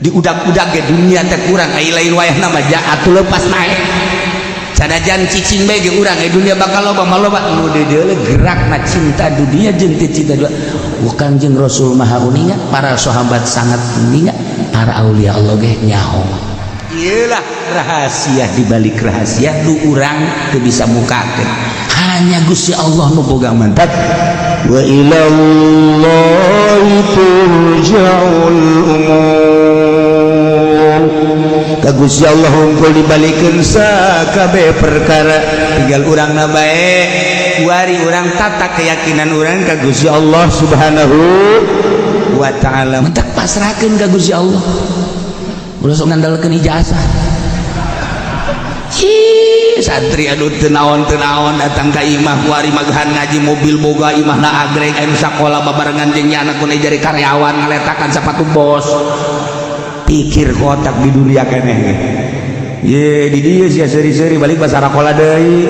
di udag-udag ge dunia teh kurang ai lain wayahna mah atuh lepas naik sanajan cicing bae ge urang dunia bakal loba maloba nu dedeule gerakna cinta dunia jeung cinta dunia Kanjeng Rasul maha uninga para sahabat sangat uninga para aulia Allah ge nyaho iyalah rahasia dibalik rahasia nu urang teu bisa mukakeun hanya Gusti Allah nu boga mantap wa ilallahi turja'ul umur ka Gusti Allah hungkul dibalikeun sakabeh perkara tinggal urangna bae wari urang tata keyakinan urang ka Gusti Allah Subhanahu wa taala mentak pasrahkeun ka Gusti Allah ulah sok ngandalkeun ijazah santri aduh tenaon datang ka imah kuari magahan ngaji mobil boga imahna agreg anu sakola babarengan jeung nya anak jadi karyawan ngaletakan sepatu bos pikir kotak di dunia keneh ye di dieu sia seuri-seuri balik basa rakola deui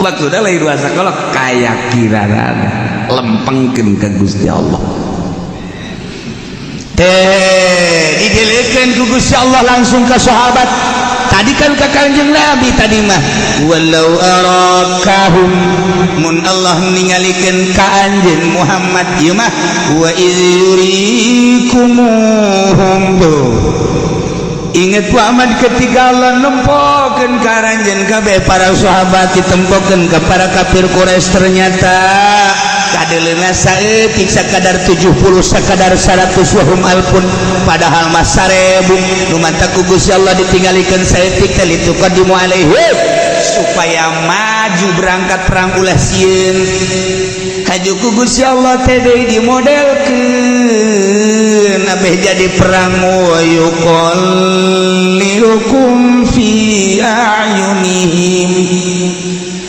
maksudna lain wasa kalau kayakinan lempengkeun ka Gusti Allah didelekeun ku Gusti Allah langsung ke sahabat tadi kan ke Kanjeng Nabi tadi mah walau arakahum mun Allah ningalikeun ka anjeun Muhammad ieu mah wa idzurikumuhum inget Muhammad ketika Allah nempokeun ka anjeun kabeh para sahabat ditempokeun ka para kafir Quraisy ternyata kadeleuna saeutik sakadar 70 sakadar 100 wahum alpun padahal mah 1000 nu manta ku Gusti Allah ditinggalikeun saeutik teh lituqaddimu alaihim supaya maju berangkat perang ulah sieun haju ku Gusti Allah teh deui dimodelkeun abeh jadi perang wa yuqallilukum fi a'yunihim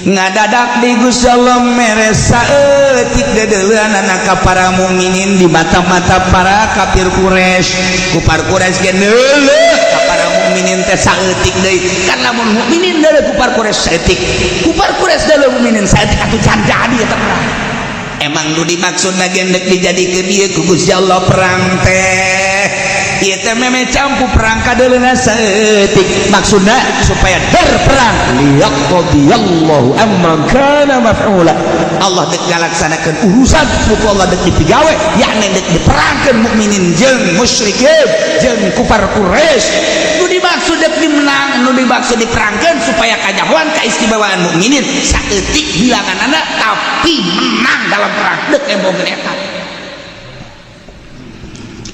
ngadadak di Gusti Allah mere saeutik dedeuleunana ka para mukminin di mata-mata para kafir Quraisy kufar Quraisy ge neuleuh ka para mukminin teh saeutik deui kan lamun mukminin deuleuh kufar Quraisy saeutik kufar Quraisy deuleuh mukminin saeutik atuh can jadi eta perang emang nu dimaksudna ge deuk dijadikeun ieu ku Gusti Allah perang teh ieu teh meme campu perang kadeuleuna saeutik maksudna supaya berperang liyaqdiyallahu amran kana maf'ula Allah deuk ngalaksanakeun urusan mutu Allah deuk dipigawe yakni deuk diperangkeun mukminin jeung musyrikin jeung kufar Quraisy nu dimaksud deuk dimenang nu dimaksud diperangkeun supaya kajahoan kaistimewaan mukminin saeutik bilanganna tapi menang dalam perang deuk embongkeun eta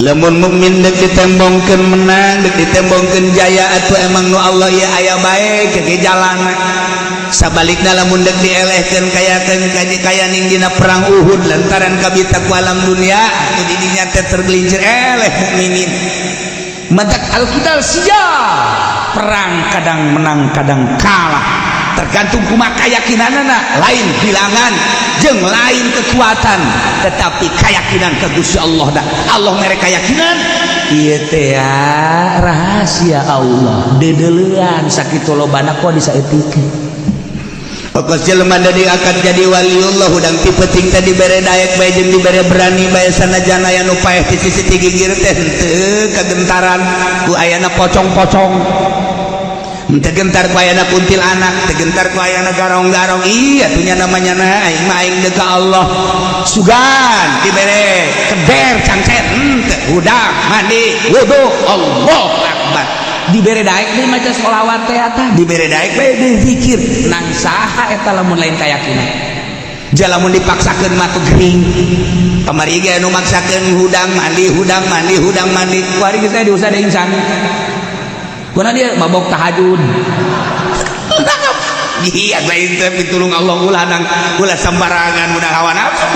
lamun mukmin deuk ditembongkeun menang deuk ditembongkeun jaya atuh emang nu Allah ieu aya bae ke jalanna sabalikna lamun deuk dielehkeun kaya ning dina perang Uhud lantaran kabita ku alam dunia atuh di dinya teh tergelincir eleh mukminin matak alkitab sia perang kadang menang kadang kalah tergantung kumaha keyakinanna lain bilangan jeung lain kekuatan tetapi keyakinan ke Gusti Allah dah Allah mere keyakinan ieu teh rahasia Allah dedeleuan sakitu lobana ku disaeutikeun pokos jelema da diangkat jadi waliullah udang ti penting teh dibere daek bae jeung dibere berani bae sanajan aya nu paeh ti sisi ti gigir teh henteu kagentaran ku ayana pocong-pocong tegentar ku ayana kuntilanak tegentar ku ayana garong-garong iya tuh namanya na aing mah aing deuk ka Allah sugan dibere keder cangcet henteu udah mandi wudu Allahu akbar dibere daek deui maca sholawat teh eta dibere daek bae deui zikir nang saha eta lamun lain kayakinan jalamun dipaksakeun mah gering pamari ge anu maksakeun hudang mandi kuari geus diusah deui insan kuna dia mabok tahajud iya lain teh pitulung Allah ulah sembarangan udah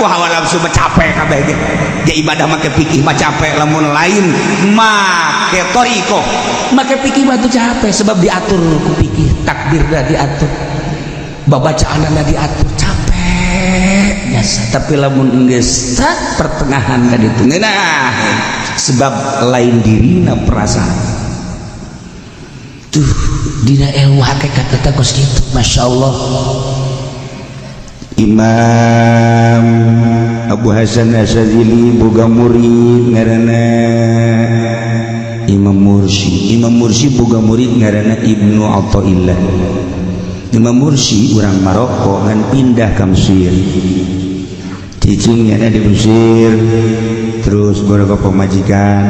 hawa nafsu capek kabeh ge dia ibadah make pikih mah capek lamun lain make toriko make pikih mah tuh capek sebab diatur ku pikih takbirna diatur babacaanna diatur capek biasa tapi lamun geus pertengahan ka ditu ngeunah sebab lain dirina perasaan tuh dina ilmu hakikat kita kos gitu masya Allah Imam Abu Hasan Asyadzili boga murid ngaranna Imam Mursi. Imam Mursi boga murid ngaranna Ibnu Athaillah. Imam Mursi urang Maroko ngan pindah ka Mesir. Cicingnya di Mesir terus boga pemajikan.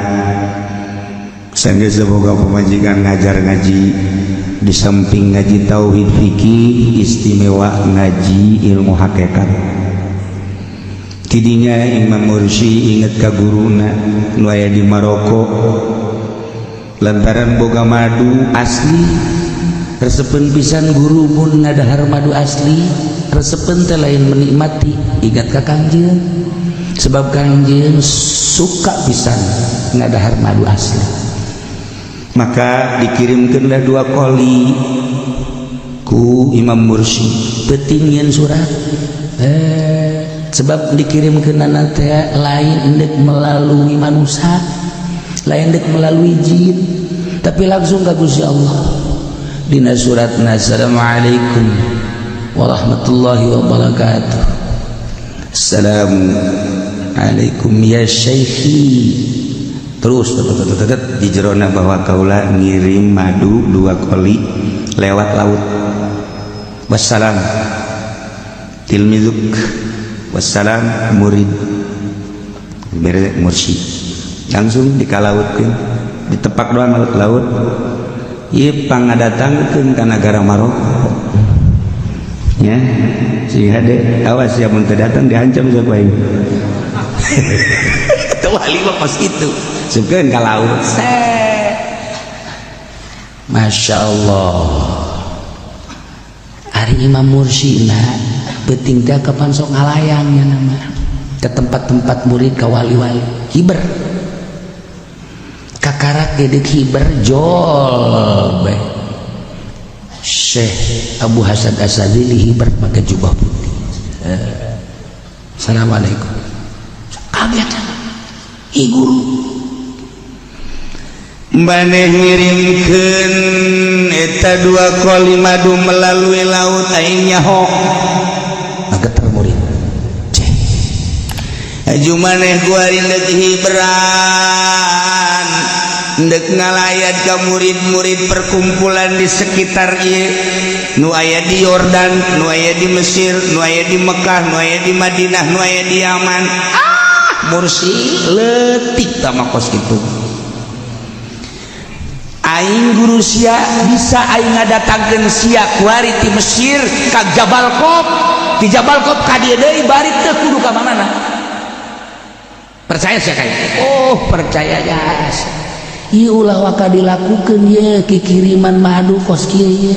Sanggeus boga pemajikan ngajar ngaji. Di samping ngaji tauhid fikih istimewa ngaji ilmu hakikat. Tidinya Imam Mursi inget ka guruna nu aya di Maroko lantaran boga madu asli. Resepen pisan guru mun ngadahar madu asli, resepen teh lain menikmati ingat ka Kangjeng sebab Kangjeng suka pisan ngadahar madu asli. Maka dikirimkanlah 2 kali ku Imam Mursi petingin surat sebab dikirimkan nanti lain dek melalui manusia, lain dek melalui jin, tapi langsung ke Gusti Allah. Dina suratna assalamualaikum warahmatullahi wabarakatuh. Assalamualaikum ya syekhi. Terus di jerona bahwa kaula ngirim madu 2 kali lewat laut. Wassalam tilmizuk, wassalam murid bere mursyid. Langsung dikalautkeun, ditepak doang laut. Ieu pangadatangkeun ka nagara Maroko. Ya, si hade awas ya mun teu datang diancam sa ku aing. Teu wali mah pas kitu. Sukeun ka laut. Masya Allah. Ari Imam Mursi penting teh kapan sok ngalayangnya nama ke tempat-tempat murid ka wali-wali hiber kakarak gedeg hiber jol be Syekh Abu Hasan Asyadzili hiber pakai jubah putih. Assalamualaikum. Kaget i guru maneh ngirimkeun eta 2 kali madu melalui laut aing nyaho ngageter murid ceh aju maneh guari dek hibran dek ngalayat ka murid-murid perkumpulan di sekitar ieu nu aya di Yordan, nu aya di Mesir, nu aya di Mekah, nu aya di Madinah, nu aya di Yaman. Mursi leutik tama kos kitu. Aing guru sia bisa aing ngadatangkeun sia kuari ti Mesir ka Jabal Qop, di Jabal Qop ka dieu deui bari teu kudu ka manana. Percaya sia kae? Oh, percaya gas. Ieu ulah waka dilakukeun ye kikiriman madu kos kieu ye.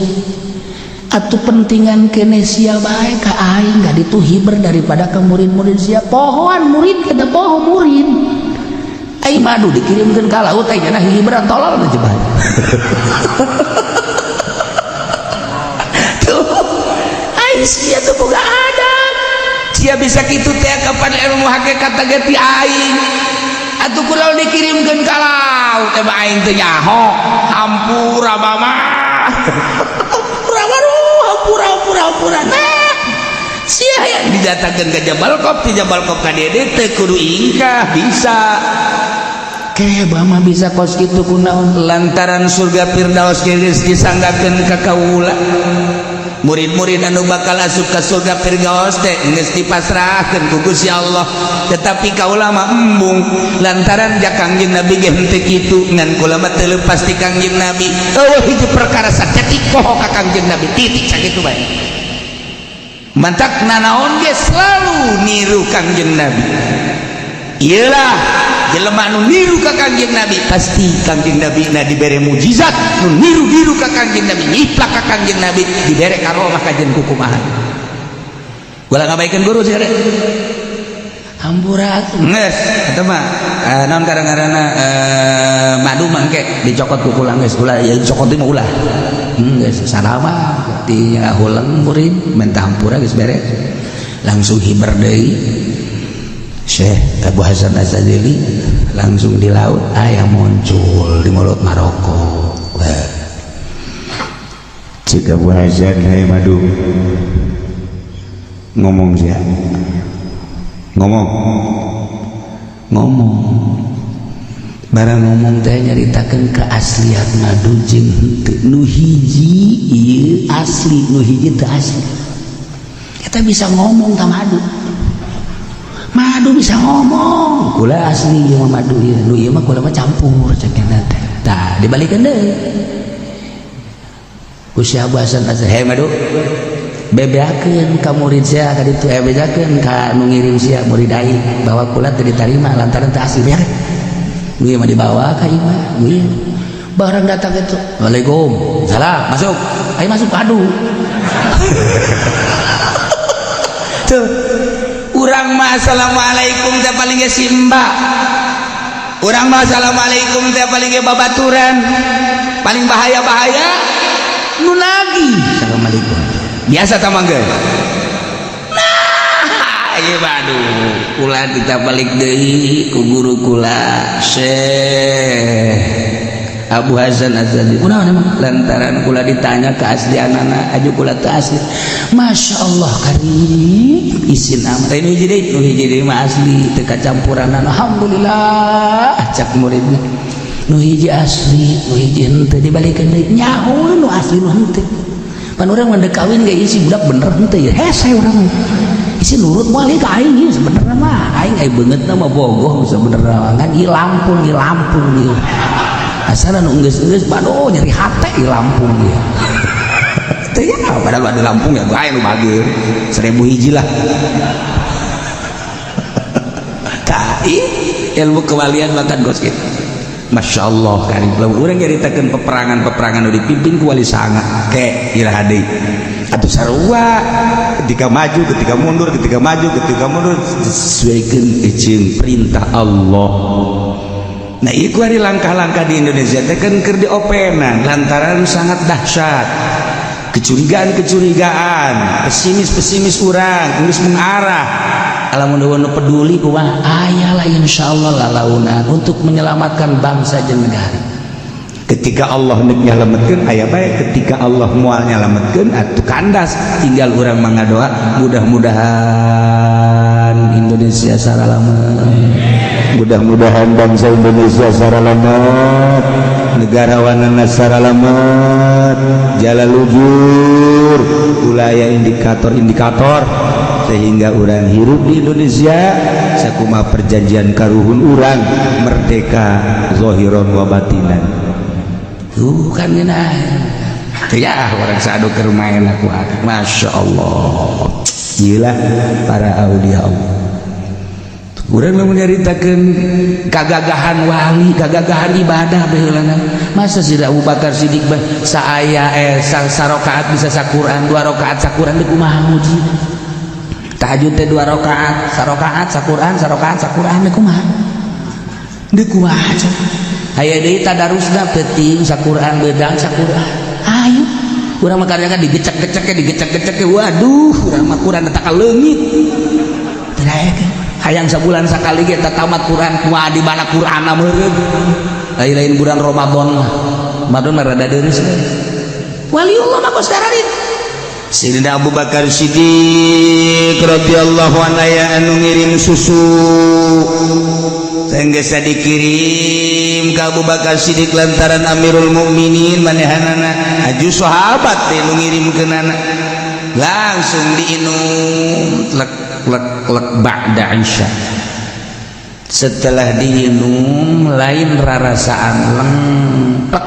Atuh pentingan kene sia bae ka aing gak ditu hiber daripada ka murid-murid sia. Pohon murid kada poho murid. Aing madu dikirimkeun ka laut aing cenah hiberan tolol teh jebah. Tuh. Aing sia teu boga adab. Sia bisa kitu teh kapan ilmu hakikat teh ti aing. Atuh kunaon dikirimkeun ka laut teh aing teu nyaho. Hampura mama. Hampura. Sia yang didatangkeun ka Jabal Qop, ti Jabal Qop ka dieu teh kudu ingkah bisa. Kebama bisa kos kitu kunaon lantaran surga Firdaus geus disanggakeun ka kaula. Murid-murid anu bakal asup ka surga Firdaus teh geus dipasrahkeun ku Gusti Allah, tetapi kaula mah embung lantaran ja Kangjeng Nabi ge henteu kitu ngan kula mah teu leupas ti Kangjeng Nabi. Eueuh hiji perkara sacetik poho ka Kangjeng Nabi titik sakitu bae. Mantak nanaon ge selalu niru Kangjeng Nabi. Iyalah jelema anu niru ka Kangjeng Nabi pasti Kangjeng Nabi na dibere mujizat nu niru-niru ka Kangjeng Nabi nyiplak ka Kangjeng Nabi dibere karomah kajen kukumaha. Ulah ngabaikeun guru sare. Hampura geus eta mah naon karang-karana madu mangke dicokot ku kula geus ulah ya cokot mah ulah. Geus salama ti hulang murid mentah hampura geus beres. Langsung hiber deui. Syekh Abu Hasan Asyadzili langsung di laut ayah muncul di mulut Maroko. Cik Abu Hasan hai madu ngomong sih, ngomong barang ngomong teh nyaritakeun keaslian madu jeung henteu. Nu hiji ieu asli, nu hiji teu asli. Kita bisa ngomong ka madu bisa ngomong kula asli jeung madu ieu, nu ieu mah kula mah campur cenah teh. Tah dibalikeun deui ku si Abu Hasan Azhar, "Hei madu bebeakeun ka murid sia ka ditu, bebeakeun ka nu ngirim sia murid aing bahwa kula teu ditarima lantaran teu asli beak." Ieu mah dibawa ka imah, ieu barang datang itu, "Waalaikum salam, masuk." Ayo masuk padu. Tuh, urang mah assalamualaikum teh paling ge simba. Urang mah assalamualaikum teh paling ge babaturan. Paling bahaya-bahaya nu lagi assalamualaikum. Biasa ta mangga. Nah, ieu aduh, kula kita balik deui ku guru kula Syekh Abu Hasan Azhari. Kunaon emang lantaran kula ditanya keaslianana aju kula teu asli. Masya Allah karim isin amat. Nu hiji deui mah asli teu kacampuran. Alhamdulillah cak muridna. Nu hiji asli, nu hiji henteu dibalikeun deui. Nyaho nu asli nu henteu. Pan urang mah kawin ge isi budak bener henteu ya. Hese urang. Isi nurut moal ka aing ieu sebenarnya mah aing ai beungeutna mah bogoh sebenarnya kan ieu Lampung ieu. Asana nu geus-geus bado nyeri hate di Lampung dia. Teh ya padahal ada Lampung ya bae nu bageur 1000 hiji lah. Tah ilmu kewalian makan gos kitu. Masya Allah karim urang nyaritakeun peperangan nu dipimpin ku wali sanga ke iraha deui. Atuh sarua ketika maju ketika mundur sesuaikeun jeung perintah Allah. Nah itu hari langkah-langkah di Indonesia teh kan keur diopenan lantaran sangat dahsyat kecurigaan pesimis urang geus mengarah alamun nu peduli kumaha ayalah insyaallah lalaunan untuk menyelamatkan bangsa jeung negara. Ketika Allah neuk nyalametkeun aya bae, ketika Allah moal nyalametkeun atuh kandas tinggal urang mangadoa mudah-mudahan Indonesia saralamet. Mudah-mudahan bangsa Indonesia saralamet, negarawanana saralamet, jala lujur, ulaya indikator sehingga orang hirup di Indonesia sakumaha perjanjian karuhun urang merdeka zahiran wa batinan. Kan geuna. Ya orang sadu keur main aku. Masya Allah. Gila para aulia Allah. Urang mah nyaritakeun kagagahan wali, kagagahan ibadah baheulana. Masa si Abu Bakar Siddiq saaya sarakaat bisa saquran, 2 rakaat saquran di kumaha muji. Tahajud teh 2 rakaat, sarakaat saquran di kumaha? Di kumaha? Aya deui tadarusna penting saquran beudang saquran. Ayo urang mah karyakan digecek-gecek waduh urang mah Quran tak ka leungit. Teraekeun hayang sabulan sakali ge tamat Quran kumaha di mana Qur'ana meureun. Lain bulan Ramadan mah rada deureus deui. Waliullah mah kos dararit. Sayyidina Abu Bakar Siddiq radhiyallahu anhu anu ngirim susu geus dikirim ka Abu Bakar Siddiq lantaran Amirul Mukminin manehanana aju sahabat teh nu ngirimkeunana langsung diinum lek ba'da isya. Setelah diinum lain rarasaan lempek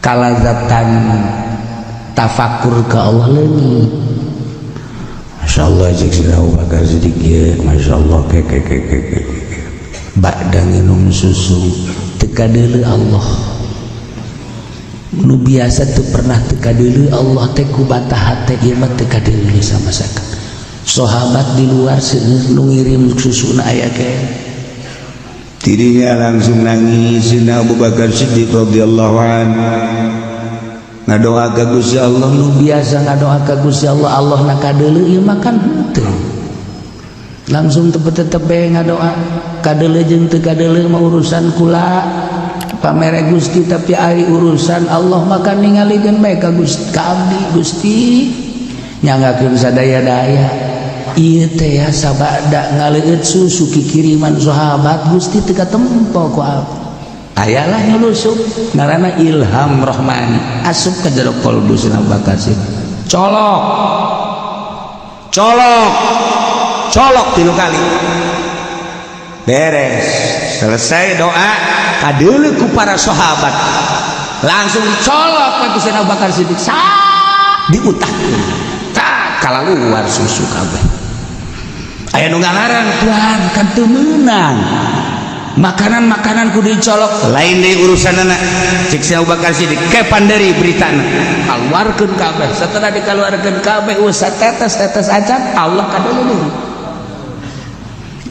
kalazatan tafakur ke Allah leungit. Masya Allah jeung Abu Bakar Siddiq ya Masya Allah ke ba'da nginum susu teka deuleu Allah nu biasa teu pernah teka deuleu Allah teh ku batah hate ieu mah teka deuleu sama sekali. Sahabat di luar seueur nu ngirim susuna aya ke tidinya langsung nangis Sayyidina Abu Bakar Siddiq radhiyallahu anhu ngadoa ka Gusti Allah nu biasa ngadoa ka Gusti Allah Allah na kadeuleu ieu mah kan henteu langsung tebe ngadoa kadeuleu jeung teu kadeuleu mah urusan kula pamere Gusti tapi ari urusan Allah mah kan ningalikeun bae ka Gusti ka abdi Gusti nyanggakeun sadaya-daya. Ieu teh ya sabada ngaleueut susu kiriman sahabat Gusti teu katempo ku abdi. Ayalah nyulusuk ngaranna ilham rohmani asup ka jero qalbu Abu Bakar Siddiq. Colok 3 kali. Beres, selesai doa kadeuleu ku para sahabat. Langsung dicolok ka Gusti Abu Bakar Siddiq. Diutahkeun. Tak kalaluar susu kabeh. Aya nu ngalarang Tuhan kan teu meunang. Makanan-makanan kudu dicolok lain deui urusanna. Cik si Abu Bakar Siddiq kepan deui beritana. Kaluarkeun kabeh. Setelah dikaluarkeun kabeh satetes-tetes acan Allah kadeuleu.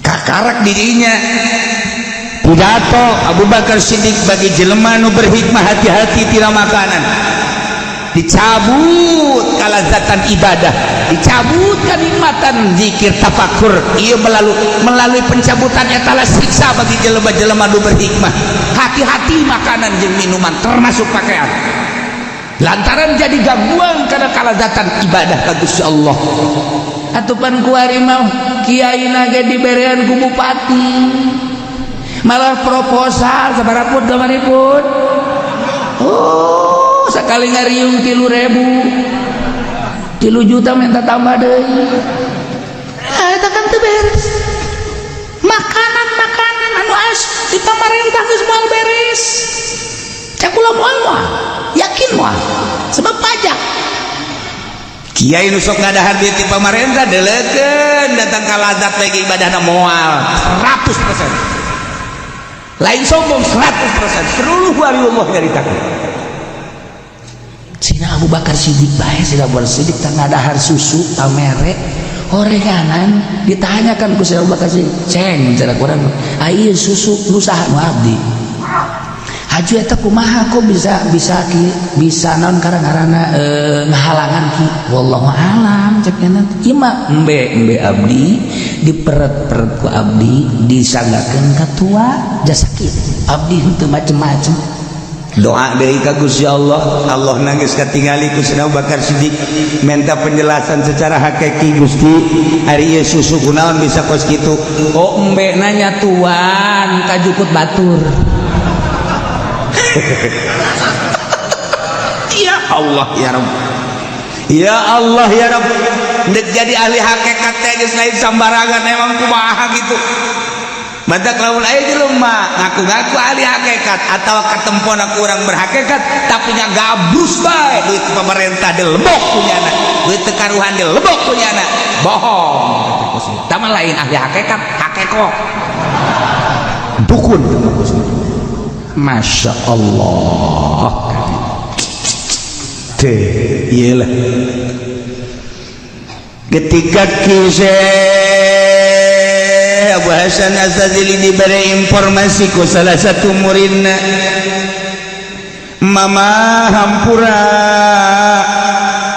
Kakarak dirinya pidato Abu Bakar Siddiq bagi jelema nu berhikmah hati-hati tina makanan. Dicabut kalazatan ibadah, dicabut kenikmatan zikir tafakur. Ia melalui pencabutan etalah siksa bagi jelema-jelema nu berhikmah. Hati-hati makanan jeung minuman termasuk pakaian. Lantaran jadi gangguan karena kalazatan ibadah ka Gusti Allah. Atupan ku ari mah kiaina ge diberean ku bupati. Malah proposal sabarapun gamaripun. Sekali ngariung 3.000 3 juta minta tambah deui. Eta kan teu beres. Makanan anu as di pamarentah geus moal beres. Cek ulah moal yakin moal sebab pajak. Kiai nu sok ngadahar duit di pamarentah deulekeun datang ka lazat lagi ibadahna moal 100%. Lain sombong 100%. Seluruh waliullah nyaritakeun. Cina Abu Bakar Siddiq bae Sina Abu Bakar Siddiq tangga dahar susu pamere orenganan ditanyakan ku Sina Abu Bakar Siddiq ceng cara kurang ieu susu nu saha nu abdi haji eta kumaha kok bisa naon karang-karana ngahalangan ki wallahu alam cek cenah ieu mah embe abdi diperet-peret ku abdi disanggakeun ka tua jasa kitu abdi henteu macem-macem. Doa deui ka Gusti Allah. Allah nangis katingali ku Abu Bakar Siddiq minta penjelasan secara hakiki Gusti ari ieu susu kunaon bisa kos kitu. Oh embe nanya tuan kajukut batur. Ya Allah ya Rabb. Ya Allah ya Rabb. Ndek jadi ahli hakikat teh geus lain sambarangan emang kumaha gitu. Badak lamun aya jelema ngaku-ngaku ahli hakikat atau katempona kurang berhakikat tapi nya gabrus bae duit pemerintah dilebok punyana duit tekaruhan dilebok punyana bohong tama lain ahli hakikat hakeko dukun Masya Allah teh iyalah ketika kisah Abu Hasan Asyadzili diberi informasi ku salah satu muridna mama hampura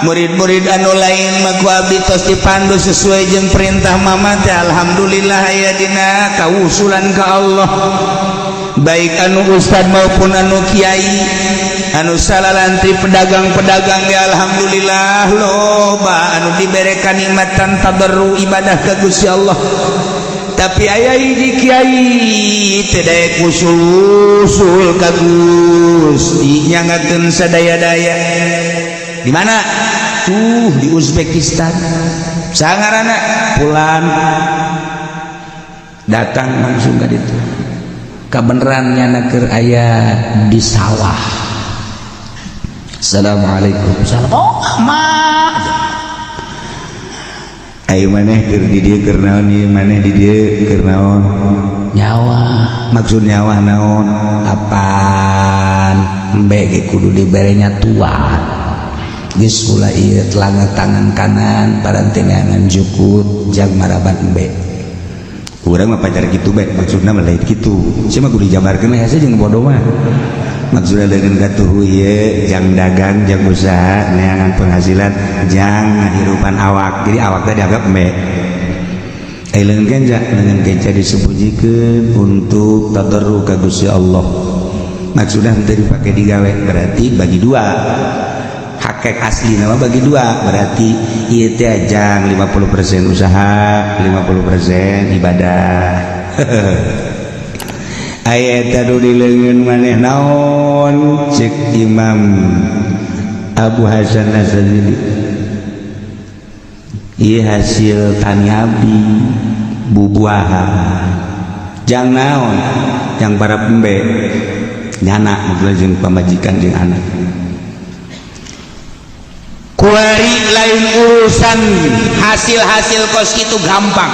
murid-murid anu lain mah ku abdi tos dipandu sesuai jeung perintah mama teh alhamdulillah aya dina kausulan ka Allah baik anu ustad maupun anu kiai anu salalantri pedagang-pedagang ya alhamdulillah loba anu diberekan nikmatan tadarru ibadah ka Gusti Allah. Tapi aya hiji kiai teu daek usul-usul ka Gusti nyangakeun sadaya-daya. Di mana? Tuh di Uzbekistan. Sangarana Pulan. Datang langsung ka ditu. Kabeneran nyana keur aya di sawah. Assalamualaikum. Ayo maneh keur di dieu keur naon ieu maneh di dieu keur naon nyawa maksud nyawa naon apaan embe ge kudu diberenya tuan geus ulah ieu telangat tangan kanan parantengangan jukut jag marabat embe urang mah pacar kitu bae maksudna mah lain kitu sia mah kudu dijabarkeun we hese jeung bodoh mah maksudna dengan katuhu ieu jang dagang jang usaha neangan penghasilan jang ngahirupan awak jadi awak teh dianggap embe leungeun kenca leungeun kenca disebujikeun untuk tadarruk ka Gusti Allah maksudna henteu dipake digawe berarti bagi dua hakek asli nama bagi dua, berarti ieu teh ajang 50% usaha 50% ibadah. Aya tadu dileungeun maneh naon cek Imam Abu Hasan Asyadzili, ieu hasil tani abdi bubuahan jang naon yang para pembe nyana jeung pamajikan jeung anak kuari lain urusan hasil-hasil kos itu gampang,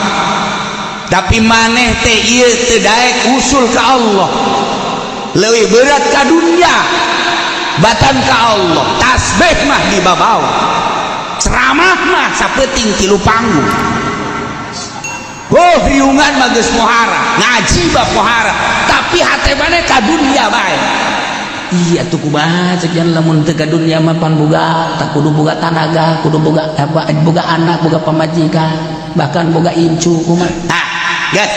tapi maneh teh ieu teu daek usul ka Allah, leuwih berat ka dunia batan ka Allah. Tasbih mah dibabawa, ceramah mah sapeting tilu panggung. Oh riungan mah geus pohara, ngaji bah pohara, tapi hate maneh ka dunia bae. Iya tuh kumaha cek jan lamun teu ka dunia mah pan boga tak kudu boga tanaga, kudu boga apa boga anak, boga pamajikan, bahkan boga incu kumaha. Nah, guys,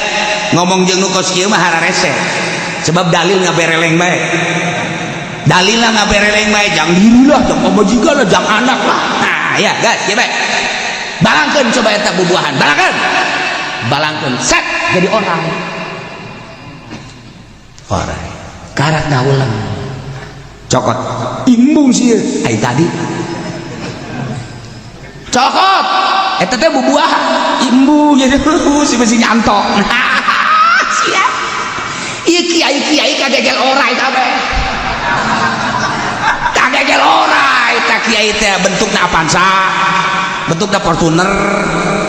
ngomong jeung nu kos kieu mah hararese. Sebab dalil ngabereleng bae. Dalilna ngabereleng bae, jang diri lah, jang pamajikan lah, jang anak lah. Nah, ya guys, kieu bae. Balangkeun coba eta bubuahan, balangkeun set jadi orang. Orang. Karakna ulang. Cokot imbung sih ai tadi cokot eta teh bubuahan imbung jadi si besi nyantok sia ieu kiai kagegel orai kabeh kagegel orai ta kiai teh bentukna Avanza, bentukna Fortuner,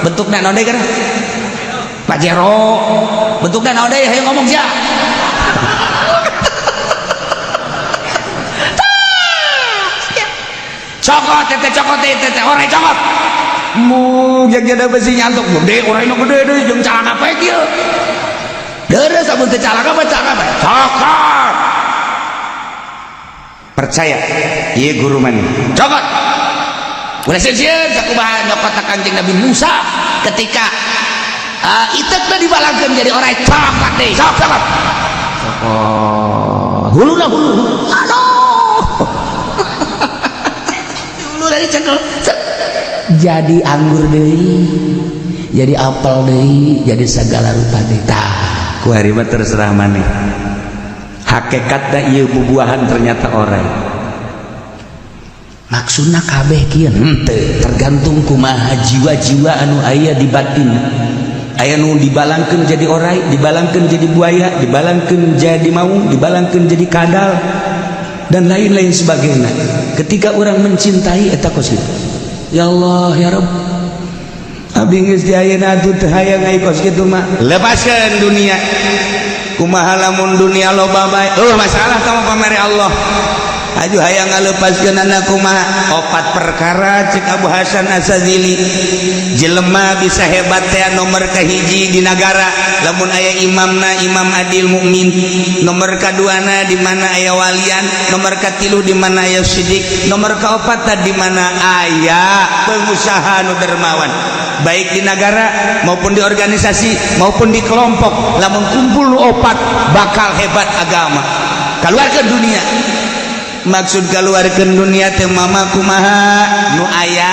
bentukna naon deui kana Pajero, bentukna naon deui hayu ngomong sia. Cokot tete orai cokot mu yang jadi besi nyantuk gede orai nu gede deui jeung calaka poe kieu deres samun teu calaka bae cokot percaya ieu guru mani cokot ulah sieun sakumaha nyokot Kanjeng Nabi Musa ketika itekna dibalangkeun jadi orai cokot deui cokot huluna hulu aduh dari cendol jadi anggur deui, jadi apel deui, jadi segala rupa deui. Tah kuari mah terserah maneh, hakikatna ieu bubuahan ternyata orai. Maksudna kabeh kieu henteu, tergantung kumaha jiwa-jiwa anu aya di batin. Aya nu dibalangkeun jadi orai, dibalangkeun jadi buaya, dibalangkeun jadi maung, dibalangkeun jadi kadal dan lain-lain sebagainya. Ketika orang mencintai eta kos kitu, ya Allah ya Rabb, abdi geus di ayeuna atuh teu hayang ai kos kitu mah lepaskeun dunia. Kumaha lamun dunia loba bae masalah tama pamere Allah. Aju hayang ngalepaskeun anak kumaha opat perkara cek Abu Hasan Asyadzili. Jelema bisa hebat teh nomor kahiji di negara lamun aya imamna imam adil mukmin, nomor kaduana di mana aya walian, nomor katilu di mana aya sidik, nomor kaopat di mana aya pengusaha nu dermawan, baik di negara maupun di organisasi maupun di kelompok. Lamun kumpul opat bakal hebat agama. Keluarkan dunia. Maksud keluarkan dunia teh mama kumaha nu aya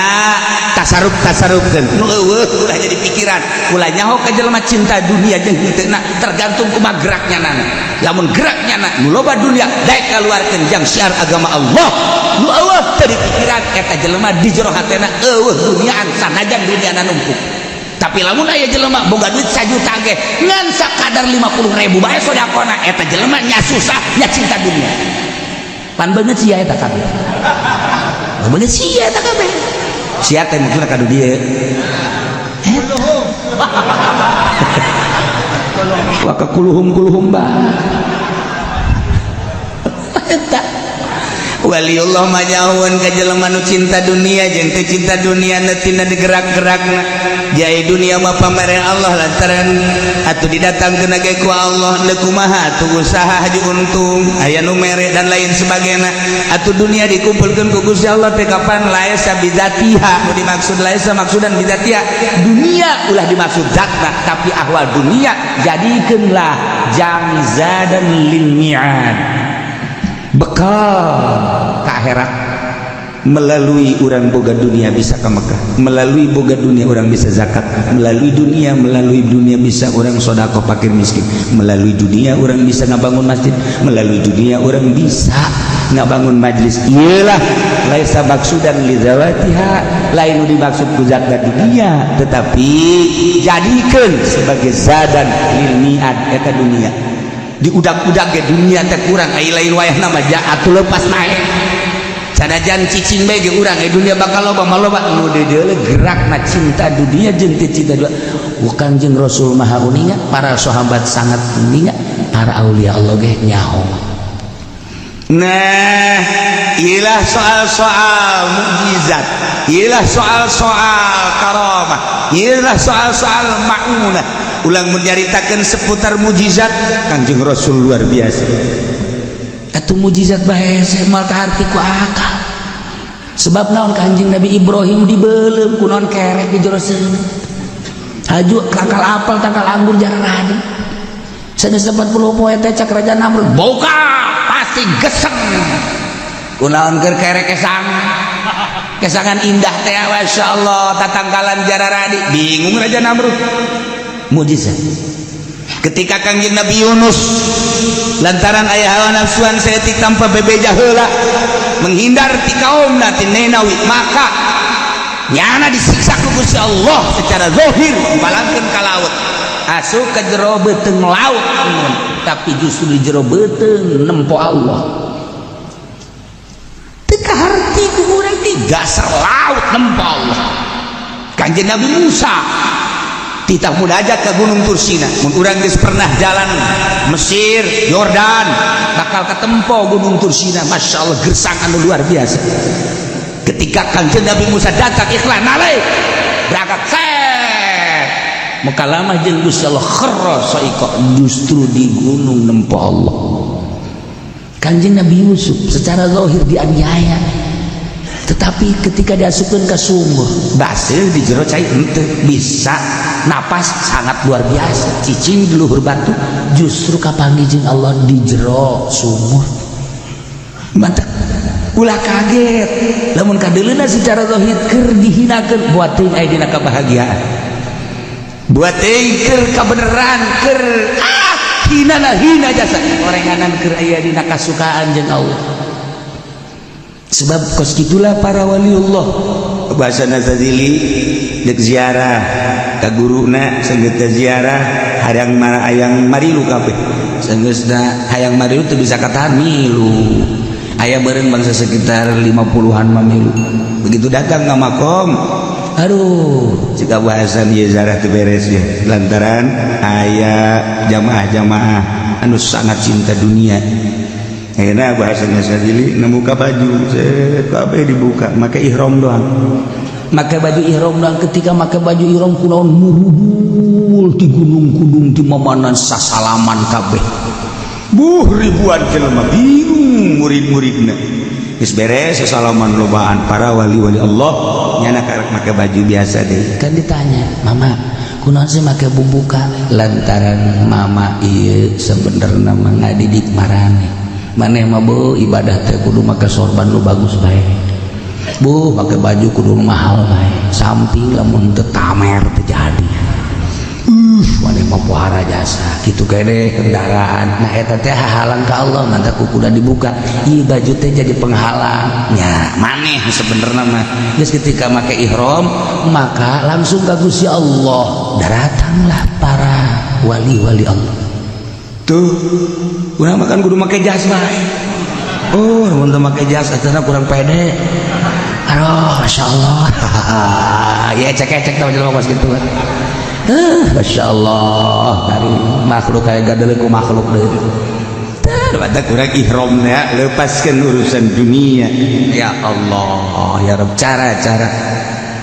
tasarruf-tasarrufkeun nu eueuh ulah jadi pikiran ulah nyaho ka jelema cinta dunia jeung henteu tergantung kumaha geraknya nana. Lamun geraknya na nu loba dunia daek kaluarkeun jang syiar agama Allah nu eueuh teu dipikiran eta jelema di jero hatena eueuh duniaan sanajan duniana numpuk. Tapi lamun aya jelema boga duit 1 juta ge ngan sakadar 50.000 bae sodakona eta jelema nya susah nya cinta dunia. Pan beungeut sia eta kabeh. Beungeut sia eta kabeh. Sia teh maksudna kadu dieu. Eta. Wa kakuluhum ba. Eta. Waliullah majahuan ka jelema nu cinta dunia jeung teu cinta dunia neutina digerak-gerakna. Jai dunia mah pamere Allah lantaran atuh didatangkeun ge ku Allah teu kumaha atuh usaha haji untung aya nu mere dan lain sebagainya. Atuh dunia dikumpulkeun ku Gusti Allah teh kapan laisa bidzatiha nu dimaksud laisa maksudan bidzatiha dunia ulah dimaksud zatna tapi ahwal dunia jadikeunlah jamzadan lil mi'ad bekal ka akhirat melalui orang boga dunia bisa ke Mekah, melalui boga dunia orang bisa zakat, melalui dunia bisa orang sodako fakir miskin, melalui dunia orang bisa ngabangun masjid, melalui dunia orang bisa ngabangun majlis. Iyalah laisa maksudan li zawatiha, lain dimaksud ku zat dunia, tetapi jadikan sebagai zadan lil mi'ad eta dunia. Di udag-udag ke dunia teh kurang ai lain wayah nama atuh lepas naik. Sanajan cicing bae ge urang dunia bakal loba maloba nu dedeule gerakna cinta dunia jeung cinta dunia. Kanjeng Rasul maha uninga, para sahabat sangat uninga, para aulia Allah ge nyaho. Nah, ialah soal-soal mukjizat, ialah soal-soal karamah, ialah soal-soal ma'unah. Ulang menyaritakan seputar mukjizat Kanjeng Rasul luar biasa. Atuh mukjizat bae mal kaharti ku akal. Sebab naon Kanjeng Nabi Ibrahim dibeuleum ku naon kerek di jero seuneu. Haju tangkal apel tangkal anggur jarang. Sanes 40 poe teh cak Raja Namrud. Boga pasti geseng. Kunaon keur kerek kesang. Kesangan indah teh masyaallah tatangkalan jararadi. Bingung Raja Namrud. Mukjizat. Ketika Kanjeng Nabi Yunus lantaran aya hawa nafsuan saeutik tanpa bebeja heula menghindar ti kaumna ti Ninawi, maka nyana disiksa ku Gusti Allah secara zahir balangkeun ka laut. Asup ka jero beuteung laut tapi justru di jero beuteung nempo Allah. Teu kaharti ku urang ti dasar laut nempo Allah. Kanjeng Nabi Musa titah munajat ke Gunung Tursina, mun urang geus pernah jalan Mesir, Yordan, bakal ketempo Gunung Tursina, masya Allah gersang anu luar biasa. Ketika Kanjeng Nabi Musa datang ikhlas nalai berangkat set muka lama jeung Gusti Allah kharra sa'iqa, justru di gunung nempo Allah. Kanjeng Nabi Yusuf secara zahir dianiaya, tetapi ketika diasupkeun ke sumur basir di jero cai henteu bisa napas sangat luar biasa, cicing di luhur batu, justru kapanggih jeung Allah di jero sumur. Mantap ulah kaget lamun kadeulina secara zahir keur dihinakeun, buat teuing aya dina kabahagiaan, buat teuing keur kabeneran, keur hina jasa orenganan keur aya dina kasukaan jeung Allah. Sebab kos gitulah para waliullah bahasa Nazazili dek ziarah ka guruna sanggeus ziarah hayang marilu kabeh, sanggeusna hayang marilu teu bisa katahan milu, aya beureung bangsa sekitar 50-an mamilu. Begitu datang ka makom, aduh jika bahasa ieu ziarah teu beres ya lantaran aya jamaah-jamaah anu sangat cinta dunia. Akhirnya bahasanya Sadili membuka baju, kabeh dibuka, make ihram doang. Make baju ihram doang. Ketika make baju ihram kunaon murudul di gunung-gunung di mamanan sasalaman kabeh. Ribuan jelema bingung murid-muridna. Geus beres sasalaman lobaan para wali-wali Allah nyana karek make baju biasa deui. Kan ditanya, "Mama, kunaon sih make bubuka?" Lantaran mama ieu sebenarnya mah ngadidik marane. Maneh mah bu ibadah teh kudu make sorban lu bagus bae, bu pakai baju kudu mahal bae, samping lamun teu tamer teu jadi. Maneh mah pohara jasa kitu kene kendaraan. Nah eta teh halang ka Allah mantap kudu dibuka. Ieu baju teh jadi penghalang nya maneh sebenarnya mah geus ketika make ihram maka langsung ka Gusti Allah. Datanglah para wali-wali Allah tuh kurang makan kudu make jas bae. Mun teu make jas eta kurang pede. Aduh masya Allah. Ya cek-cek tau jelema kos kitu. Masya Allah dari makhluk kayak gadel ku makhluk deui. Terbatak kurang ihramnya lepaskan urusan dunia. Ya Allah ya Rabb, cara-cara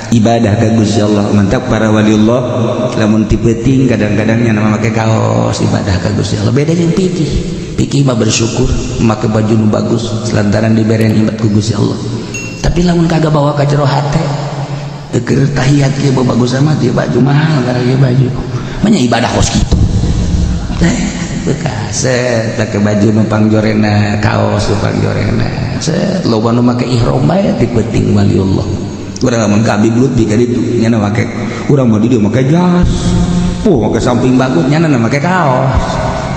ibadah ka Gusti Allah mantap para waliullah. Lamun tipeting kadang-kadang yang nama make kaos ibadah ka Gusti Allah beda jeung pikih mah bersyukur make baju nu bagus lantaran diberen ibadah ku Gusti Allah. Tapi lamun kagak bawa ka jero hate keur tahiyat ge bagus amat ieu baju mahal gara ieu baju manya ibadah kos kitu. bekas pakai baju numpang jorena kaos numpang jorena loba nu make ihram bae ti penting waliullah urang lamun ka Habib Lutfi ka ditu nyana make urang mah di dieu make jas make samping bagus nyana make kaos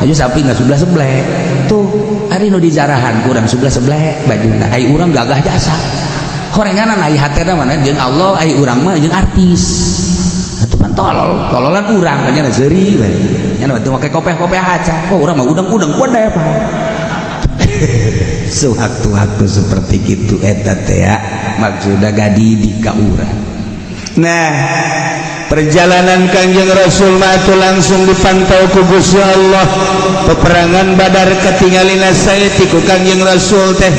aja samping nggak sebelah tuh hari nu di jarahan kurang sebelah bajuna ai urang gagah jasa horenganan ai hatena mana jeung Allah ai urang mah jeung artis atuh kan tololan urang nya seuri bae nya teu make kopeh-kopeh aca urang mah udang-udang kodeh Pak sewaktu-waktu seperti itu eta teh ya maksudna gadidi ka urang. Nah perjalanan Kangjeng Rasul matu langsung dipantau ku Gusti Allah. Peperangan Badar katingalina saeutik ku Kangjeng Rasul teh,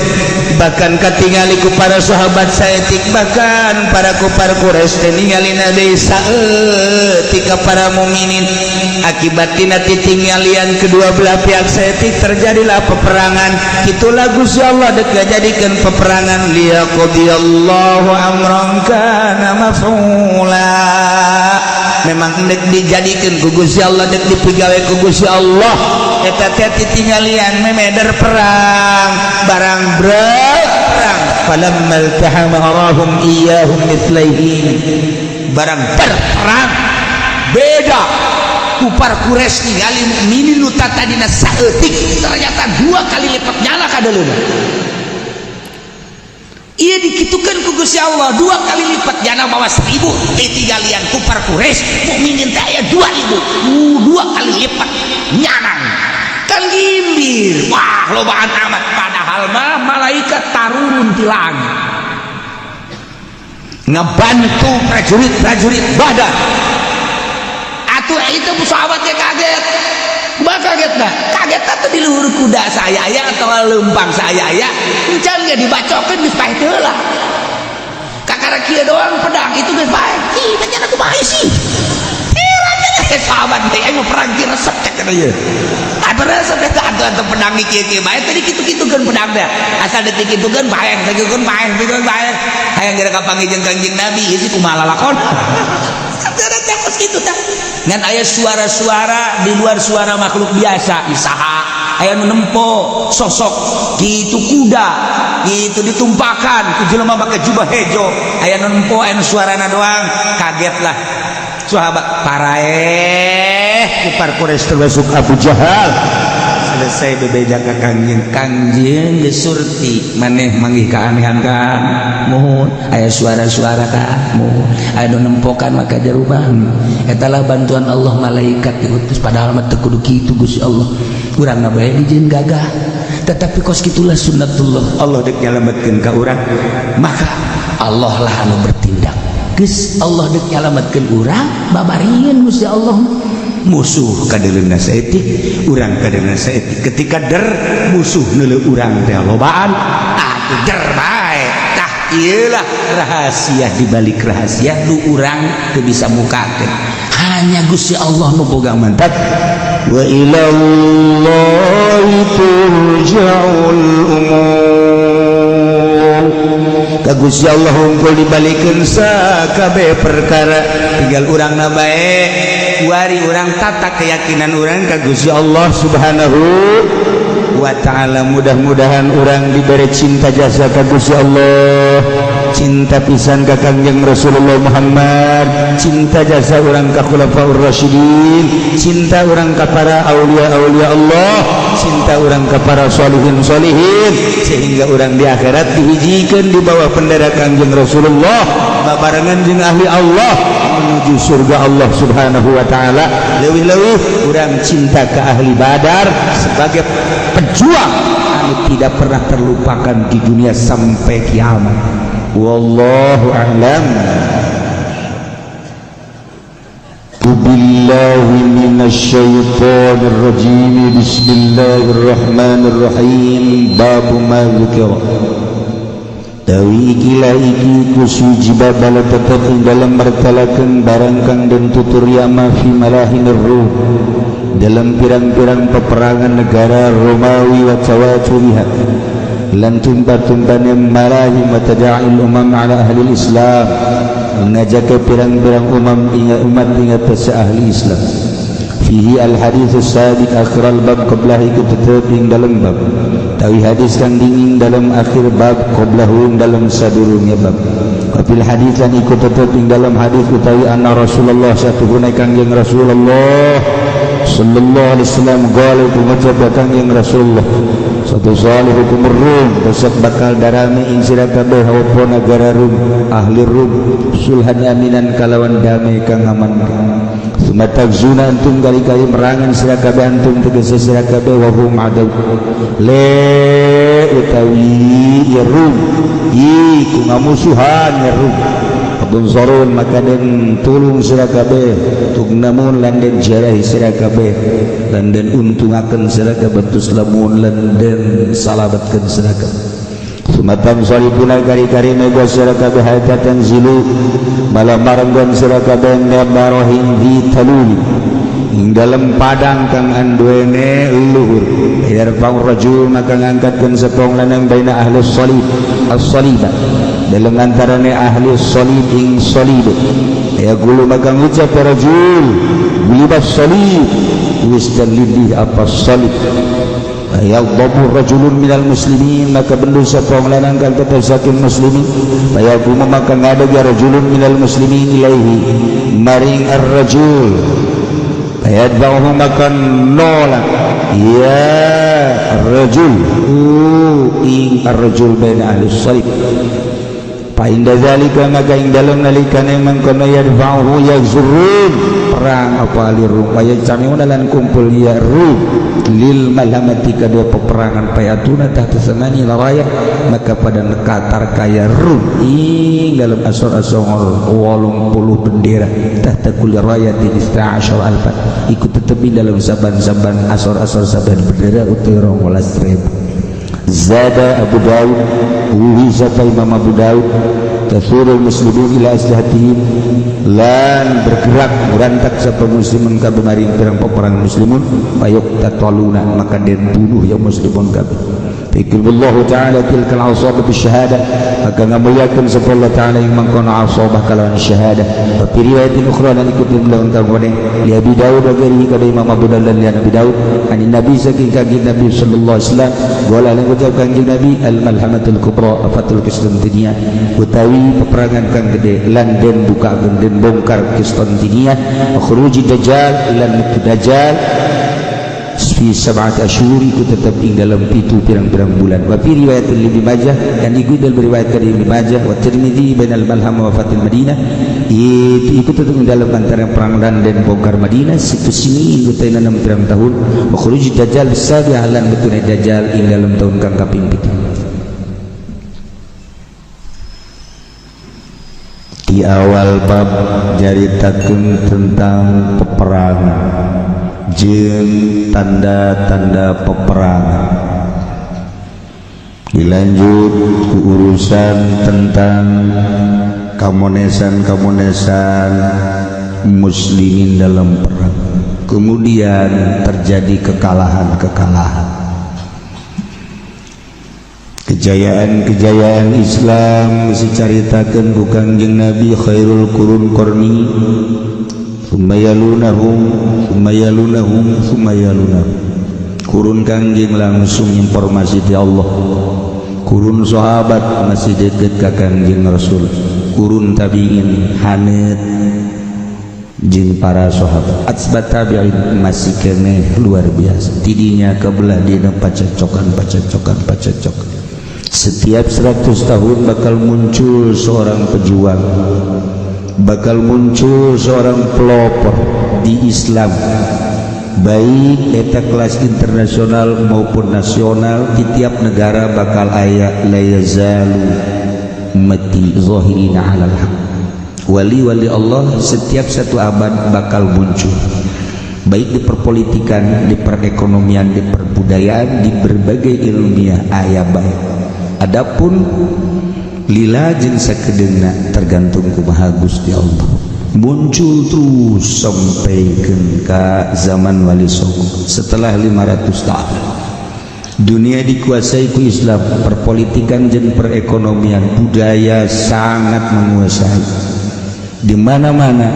bahkan katingali ku para sahabat saeutik, bahkan para kufar Quraisy teh ningalina deui saeutik ka para mukminin. Akibat tina titinggalian kedua belah pihak saeutik terjadilah peperangan. Itulah Gusti Allah deuk ngajadikeun peperangan liyaqdiyallahu amran kana maf'ula. Memang dek dijadikan ku Gusti Allah, dek dipigawe ku Gusti Allah eta teh titinggalian memeder perang barang perang falammal tahama arahum iyyahum mithlaihin barang perang beda kufar Quraisy ningali mukminin nu tadina saeutik ternyata 2 kali lipat nyala kadaleuna. Ia dikitukan ku Gusti Allah 2 kali lipat jana bawa 1000 titinggalian kufar Quraisy mukminin teh aya 2000 2 kali lipat nyanang kan gimbir wah lobaan amat padahal mah malaikat tarurun ti langit ngebantu prajurit Badar. Atuh itu sahabat teh kaget kaget tuh di luhur kuda saya ya atau lempang saya ya encan gak dibacokin geus bae heula kakara kieu doang pedang itu geus bae ih nya aku bae sih sahabat teh aya perang ki resep cek kana ieu ada resep teh atuh pedang di kieu bae tadi kitu-kitukeun pedang teh asal detik-kitukeun bae degeukeun bae hayang geura kapanggi jeung Kangjeng Nabi ieu kumaha lalakon terus gitu tah ngan aya suara-suara di luar suara makhluk biasa isaha aya nu nempo sosok gitu kuda gitu ditumpakan ku jelema make jubah hejo aya nu nempo aya nu suarana doang kagetlah sahabat paraeh kufar Quraisy termasuk Abu Jahal selesai bebeja ka Kangjeng geus surti maneh manggih kaanehan kan mohon aya suara-suara ka mohon aya nu nempokan maka jaruban etalah bantuan Allah malaikat diutus padahal mah teu kudu kitu Gusti Allah urang bae dijieun gagah tetapi kos kitulah sunnatullah Allah deuk nyalametkeun ka urang maka Allah lah anu bertindak geus Allah deuk nyalametkeun urang babarieun Gusti Allah musuh kadeleuna saeutik urang kadeleuna saeutik ketika der musuh neuleuh urang teh lobaan atuh der bae tah ieu lah rahasia di balik rahasia nu urang teu bisa mukakeun hanya Gusti Allah nu boga mantap wa ilallahi turja'ul umur ka Gusti Allah hungkul dibalikeun sakabeh perkara tinggal urangna bae wari urang tata keyakinan urang ka Gusti Allah Subhanahu wa ta'ala. Mudah-mudahan urang diberi cinta jasa ka Gusti Allah, cinta pisan ka Kangjeng Rasulullah Muhammad, cinta jasa urang ka Khulafaur Rasyidin, cinta urang ka para aulia-aulia Allah, cinta urang ka para sholihin-sholihin, sehingga urang di akhirat dihijikeun di bawah bendera Kangjeng Rasulullah babarengan jeung ahli Allah menuju surga Allah Subhanahu wa ta'ala. Leuwih-leuwih urang cinta ke ahli Badar sebagai pejuang anu tidak pernah terlupakan di dunia sampai kiamat. Wallahu a'lam. Billahi minasyaitonir rajim. Bismillahirrahmanirrahim. Babu ma dzikra. Tawi gila iki kusuji babala tetap dalam mertalakan barang kang dan tutur yama fi malahinir ruh dalam pirang-pirang peperangan negara Romawi wa tawaturiha lan tumpa-tumpane malahi wa tada'il umam ala ahli Islam mengajak pirang-pirang umat ingat sa ahli Islam fihi al hadits as-sabiq akhir al bab qablahu iku tetep ing dalam bab tawi hadis kang dingin dalam akhir bab qablahu dalam sadurunge bab fil hadits lan iku tetep ing dalam hadis utawi anna Rasulullah satuhuna kangjeng Rasulullah sallallahu alaihi wasallam qala ngucap kangjeng Rasulullah satu salih hukum Rum besok bakal darame ing sira kabeh apa negara Rum ahli Rum sulhan aminan kalawan damai kang aman sumatagzuna antum kali-kali merangan sira kabeh antum tegese sira kabeh wa hum adaw le utawi ya Rum iku ngamusuhan ya Rum abun sorun maka den tulung sira kabeh tugnamun lan den jarahi sira kabeh lan den untungaken sira kabeh tus lamun lan den salabatkeun sira kabeh sumatan salipuna kari-kari mega sira kabeh hatatan zilu malam maranggon sira kabeh nabarahin di taluli ing dalam padang kang anduene luhur yarfa'u rajul maka ngangkatkeun sepong lanang baina ahli salib as-saliba dalam antarane ahli salib ing salib ya gulu maka ngucap rajul bilibas salib wis dalili apa salib ya dhabu rajulun minal muslimin maka bendu sepong lanang kang tetep saking muslimin ya gulu maka ngadeg ya rajulun minal muslimin ilaihi maring ar-rajul yadba'uhu maka nolak ya ar-rajul ing ar-rajul baina ahli salib Painda zalika maka ing dalam nalikane mangkono yadfa'uhu yazurun perang apa alirum kaya camiuna lan kumpul ya rum lil malhamati kadua peperangan payatuna tahta samani laraya maka pada nekatar kaya rum ing dalam asor-asor 80 bendera tahta kulli rayatin 12 alfat ikut tetepi dalam saban-saban asor-asor saban bendera utai 12.000 Zada Abu Dawud Wihizata Imam Abu Dawud Tasurul muslimun ila aslihatihim lan bergerak merantak sapa muslimun kabeh mari perang peperangan muslimun payuk tatoluna maka den bunuh ya muslimun kabeh Fikirullahu ta'ala tilkal asabah bisyahada maka ngamuliakan sapa Allah ta'ala yang mangkono asabah kalawan syahadah wa fi riwayatin ukhra lan ikut dalam tangone li Abi Dawud wa ghairihi kada Imam Abu Dawud dan Nabi Dawud ani Nabi saking kanjeng Nabi sallallahu alaihi wasallam wala lan ucap kanjeng Nabi al malhamatul kubra afatul Konstantinia utawi peperangan kang gede lan den buka den bongkar Konstantinia khuruji dajjal lan dajjal fi sab'at asyhur itu tetap ing dalam pitu pirang-pirang bulan wa fi riwayat Ibnu Majah dan ikut dalam riwayat dari Ibnu Majah wa Tirmidzi bainal malham wa fatil Madinah itu ikut tetap ing dalam antara perang dan bongkar Madinah situ sini itu 6 pirang tahun wa khuruj dajjal sabi halan betune dajjal ing dalam tahun kang kaping 7 di awal bab jaritakeun tentang peperangan jeung tanda-tanda peperangan dilanjut ke urusan tentang kamonesan-kamonesan muslimin dalam perang kemudian terjadi kekalahan-kekalahan kejayaan-kejayaan Islam dicaritakeun ku Kangjeng Nabi khairul qurun qarni Sumayalunahum kurun kangjeng langsung informasi di Allah kurun sahabat masih dekat ke kangjeng Rasul kurun tabi'in hanet jeung para sahabat atsbat tabi'in masih kene luar biasa tidinya kebelah dina pacacokan setiap 100 tahun bakal muncul seorang pejuang bakal muncul seorang pelopor di Islam baik eta kelas internasional maupun nasional di tiap negara bakal aya la yazalu mati zahirina alal haq wali-wali Allah setiap satu abad bakal muncul baik di perpolitikan, di perekonomian, di perbudayaan, di berbagai ilmiah aya baik adapun lila jeung sakedeuna tergantung kumaha Gusti Allah muncul terus sampai ke zaman Wali Songo setelah 500 tahun dunia dikuasai ku Islam perpolitikan jeung perekonomian budaya sangat menguasai Di mana-mana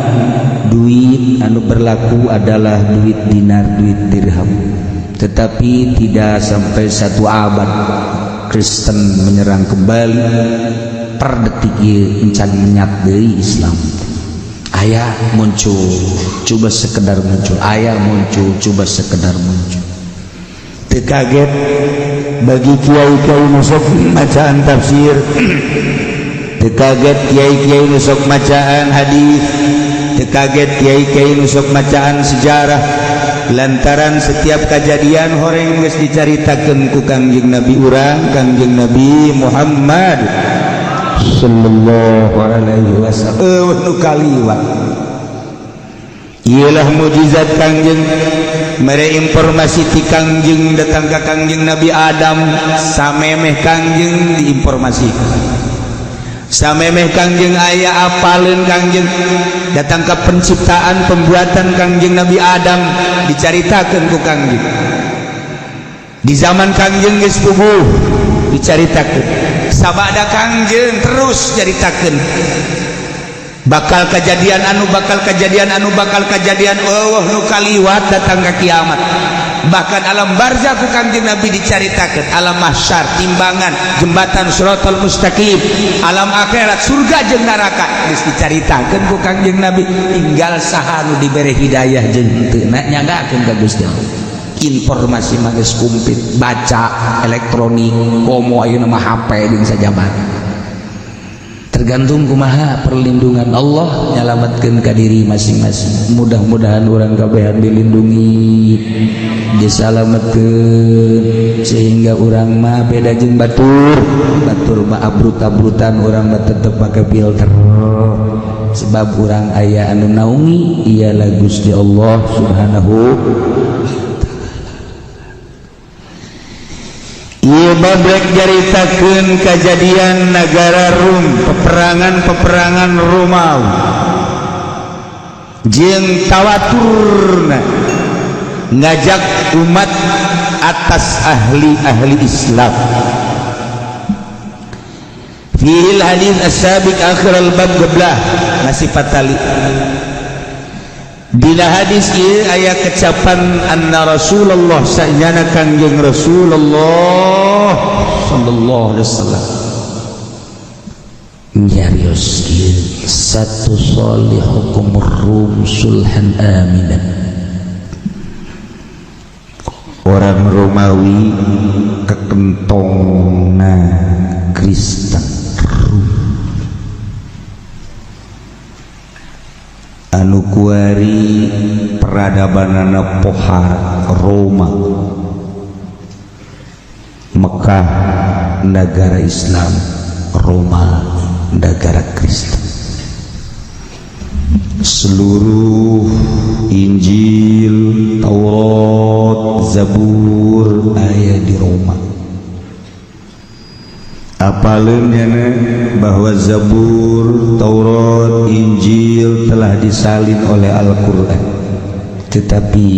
duit anu berlaku adalah duit dinar, duit dirham. Tetapi tidak sampai 1 abad Kristen menyerang kembali per detik ieu encan menyat deui Islam. Aya muncul, coba sekedar muncul. Aya muncul, coba sekedar muncul. Teu kaget bagi kiai-kiai nu sok macaan tafsir. Teu kaget kiai-kiai nu sok macaan hadis. Teu kaget kiai-kiai nu sok macaan sejarah. Lantaran setiap kejadian horeng geus dicaritakeun ku Kangjeng Nabi urang, Kangjeng Nabi Muhammad sallallahu alaihi wasallam. Nu kaliwat ialah mujizat Kangjeng. Mere informasi ti Kangjeng datang ka Kangjeng Nabi Adam, samemeh Kangjeng diinformasikan. Samemeh Kangjeng aya apaleun Kangjeng datang ke penciptaan pembuatan Kangjeng Nabi Adam dicaritakeun ku Kangjeng. Di zaman Kangjeng geus puguh dicaritakeun. Sabada Kangjeng terus caritakeun bakal kejadian anu bakal kejadian anu bakal kejadian Allah nu kaliwat datang ke kiamat. Bahkan alam barzakh ku Kangjeng Nabi dicaritakeun, alam mahsyar, timbangan, jembatan Shiratal Mustaqim, alam akhirat, surga jeung neraka geus dicaritakeun ku Kangjeng Nabi. Tinggal saha nu dibere hidayah jeung teu nyagakeun ka Gusti Allah. Informasi mah geus kumplit, baca elektronik, komo ayeuna mah HP jeung sajabat. Tergantung kumaha perlindungan Allah nyalametkeun ka diri masing-masing. Mudah-mudahan urang kabehan dilindungi, disalametkeun sehingga urang mah beda jeung batur. Batur mah abrut-abrutan, urang mah tetep make filter. Sebab urang aya anu naungi ialah Gusti Allah Subhanahu. Ieu babrek jaritakeun kejadian negara Rum, peperangan Romawi. Jeung tawaturna ngajak umat atas ahli-ahli Islam. Fil hadis as-sabiq akhir al-bab qablah masih patali. Dina hadis ieu aya kecapan anna Rasulullah sayyana Kangjeng Rasulullah sallallahu alaihi wasallam nyarios ieu satu salihukum rum sulhan aminan. Orang Romawi kekentongna Kristen anu kuari peradabanana pohar Roma. Mekah negara Islam, Roma negara Kristen. Seluruh Injil, Taurat, Zabur aya di Roma. Apaleun nyana bahwa Zabur, Taurat, Injil telah disalin oleh Al-Quran, tetapi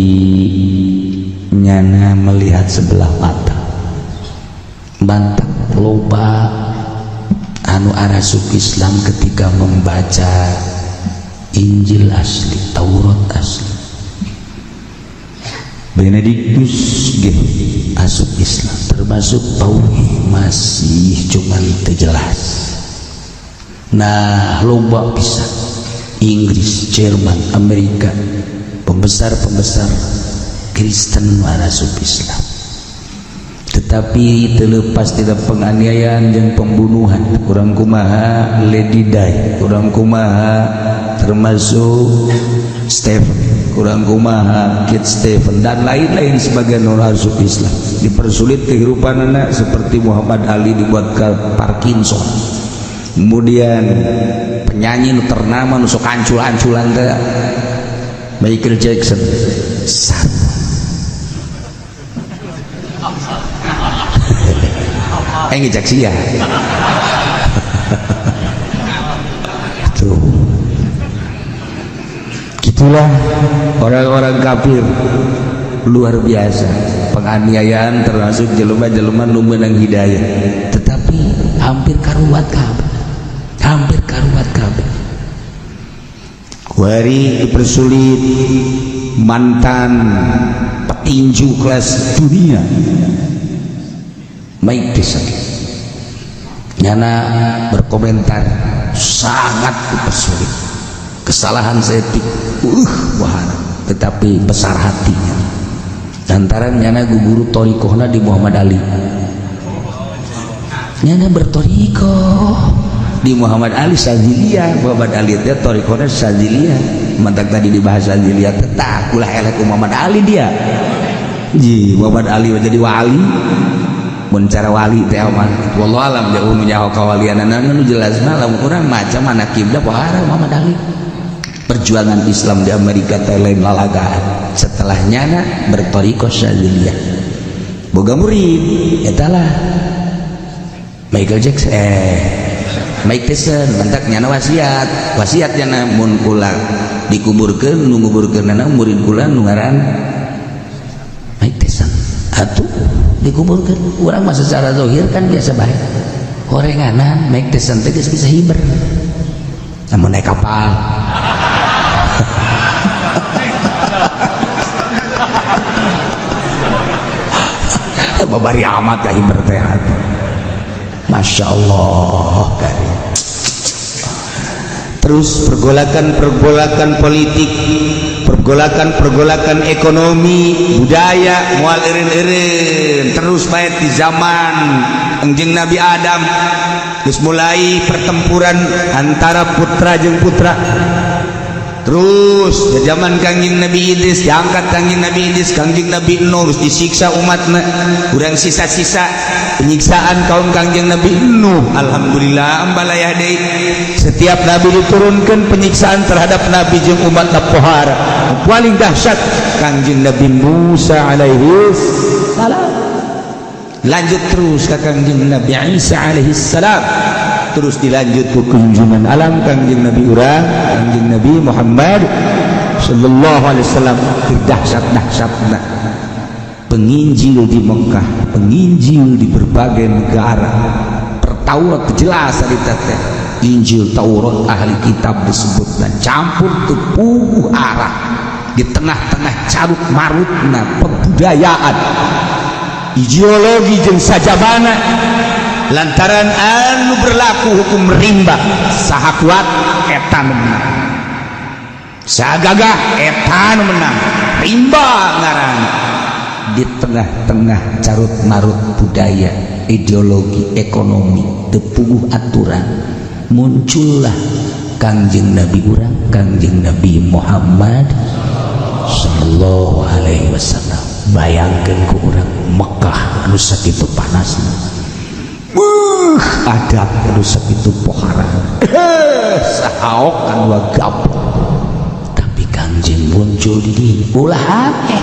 nyana melihat sebelah mata. Bantak loba anu arasup Islam ketika membaca Injil asli, Taurat asli. Benediktus ge asup Islam, termasuk tauhid masih cuman terjelas. Nah, loba pisan Inggris, Jerman, Amerika, pembesar-pembesar Kristen asup Islam. Tetapi terlepas tidak penganiayaan dan pembunuhan, kurang kumaha Lady Di, kurang kumaha termasuk Stephen, kurang kumaha Kit Stephen dan lain-lain sebagai orang asup Islam, dipersulit kehidupan anak seperti Muhammad Ali dibuat ke Parkinson. Kemudian penyanyi nu ternama nu sok ancul-anculan teh Michael Jackson Jackson ya tuh gitulah orang-orang kafir luar biasa penganiayaan, termasuk jelema-jelema nu meunang hidayah, tetapi hampir karuat kabeh. Wari dipersulit mantan petinju kelas dunia Mike Tyson nyana berkomentar sangat dipersulit, kesalahan setik wahana, tetapi besar hatinya lantaran nyana guguru torikohna di Muhammad Ali, nyana bertorikoh di Muhammad Ali Saziliyah. Muhammad Ali itu torikohna Saziliyah, mantak tadi dibahas Saziliyah tetap ulah elek Muhammad Ali dia ji Muhammad Ali jadi wali mencara wali teh aman wallahu alam jauh nyaho kawalianana nu jelasna lamun urang macam manakibna pohara Muhammad Ali. Perjuangan Islam di Amerika teh lain lalagaan, setelah nyana bertorikoh Saziliyah boga murid eta lah Michael Jackson Mike Tyson mantak nyana wasiat nyana mun kula dikuburkeun nu nguburkeunana murid kula nu ngaran Mike Tyson atuh dikuburkeun urang mah secara zahir kan biasa bae horenganan Mike Tyson teh geus bisa hiber namun naik kapal babari amat ka hiber teh Masya Allah. Terus pergolakan politik, pergolakan ekonomi, budaya, mual eureun-eureun terus bae di zaman anjeun Nabi Adam geus mulai pertempuran antara putra jeung putra. Terus di zaman Kangjeng Nabi Idris diangkat Kangjeng Nabi Idris, Kangjeng Nabi Nuh disiksa umatna, urang sisa-sisa penyiksaan kaum Kangjeng Nabi Nuh. Alhamdulillah ambalayah deui setiap nabi diturunkan penyiksaan terhadap nabi jeung umatna pohara. Paling dahsyat Kangjeng Nabi Musa alaihi salam. Lanjut terus ke Kangjeng Nabi Isa alaihi salam. Terus dilanjut ke kunjungan alam Kangjeng Nabi urang Kangjeng Nabi Muhammad sallallahu alaihi wasallam. Dahsyat-dahsyatna penginjil di Mekah, penginjil di berbagai negara. Pertaurat jelas cerita teh Injil Taurat ahli kitab disebut dan campur tepuh arah di tengah-tengah carut marutna pembudayaan ideologi jeung sajabana lantaran anu berlaku hukum rimba saha kuat eta menang saha gagah eta menang rimba ngaran di tengah-tengah carut marut budaya ideologi ekonomi tepuh aturan muncullah Kangjeng Nabi urang Kangjeng Nabi Muhammad sallallahu alaihi wasallam. Bayangkeun ku urang Mekah anu sakitu panasna adab anu sakitu pohara sahaok anu gaplok tapi Kangjeng muncul di ulah hate.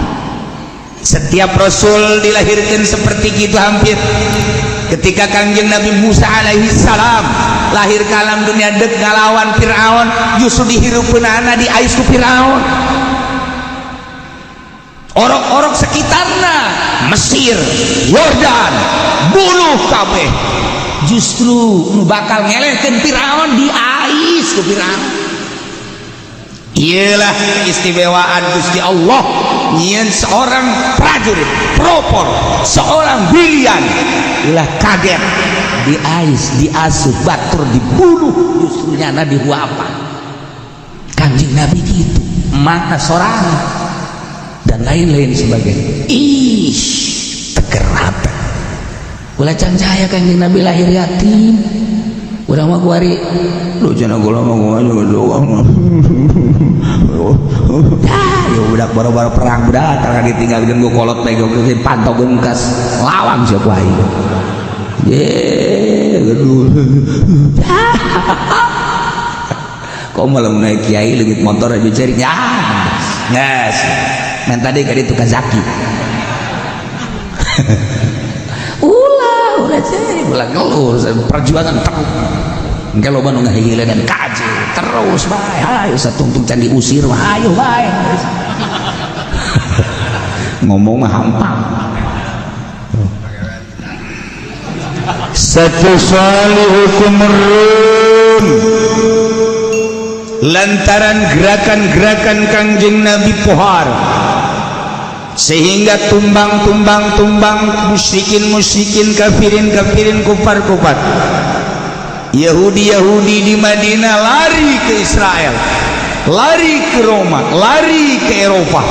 Setiap Rasul dilahirkan seperti itu hampir. Ketika Kangjeng Nabi Musa alaihi salam lahir ke alam dunia dek ngalawan Fir'aun, justru dihirupeunana diais ku Fir'aun. Orok-orok sekitarna Mesir, Yordan bunuh kabeh. Justru nu bakal ngelehkeun Fir'aun diais ku Fir'aun. Iyalah keistimewaan Gusti Allah nyieun seorang prajurit propor, seorang brilian ulah kaget diais, diasuh, batur dibunuh, justru nyana dihuapan. Kanjeng Nabi gitu, mana sorangan dan lain-lain sebagainya. Ih, teger hati. Ulah can cahaya Kanjeng Nabi lahir yatim. Urang mah kuari lu cenah kula mah doang. Ya budak baru-baru perang budak karena ditinggalkeun ku kolot pegang ke pantogeun kas lawang siapa aing. Ye, aduh. Kok malah naik kiai leungit motor aja cari ya. Yes. Men tadi ka ditu ka Zaki. Ulah cari ulah ngeluh perjuangan terus. Engke loba nu ngahihileungan kaji terus bae. Hayu satungtung can diusir mah ayo bae. Ngomong mah hampang. Satu salih hukum rum lantaran gerakan-gerakan Kangjeng Nabi pohar, sehingga tumbang musyrikin kafirin kufar Yahudi di Madinah lari ke Israel, lari ke Roma, lari ke Eropa.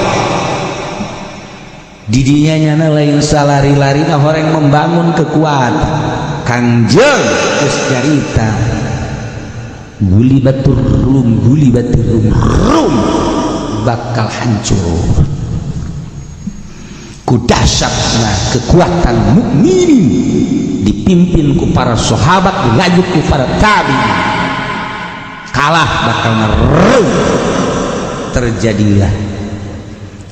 Didinya nyana lain salari-lari nah orang membangun kekuatan. Kangjeng geus carita gulibatur rum bakal hancur ku dahsyatna kekuatan mukminin dipimpin ku para sahabat dilanjut ku para tabi'in. Kalah bakal ngerum, terjadilah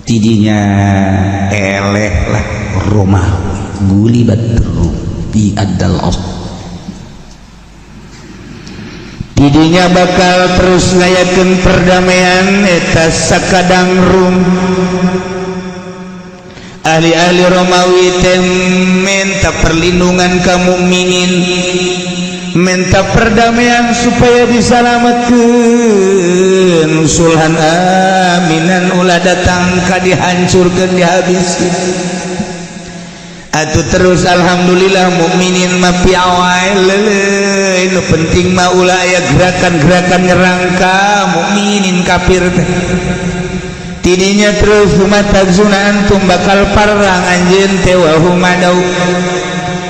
tidinya eleh lah Romawi gulibatur di adal tidinya bakal terus ngayakeun perdamaian eta sakadang rum. Ahli-ahli Romawi teh minta perlindungan kaum mukminin, minta perdamaian supaya disalamatkeun, sulhan aminan ulah datang ka dihancurkeun dihabiskeun. Atuh terus alhamdulillah mukminin mah piawai leuleuy, nu penting mah ulah aya gerakan-gerakan nyerang ka mukminin kafir teh. Tidinya terus umat antum bakal parang anjeun teh wa humadau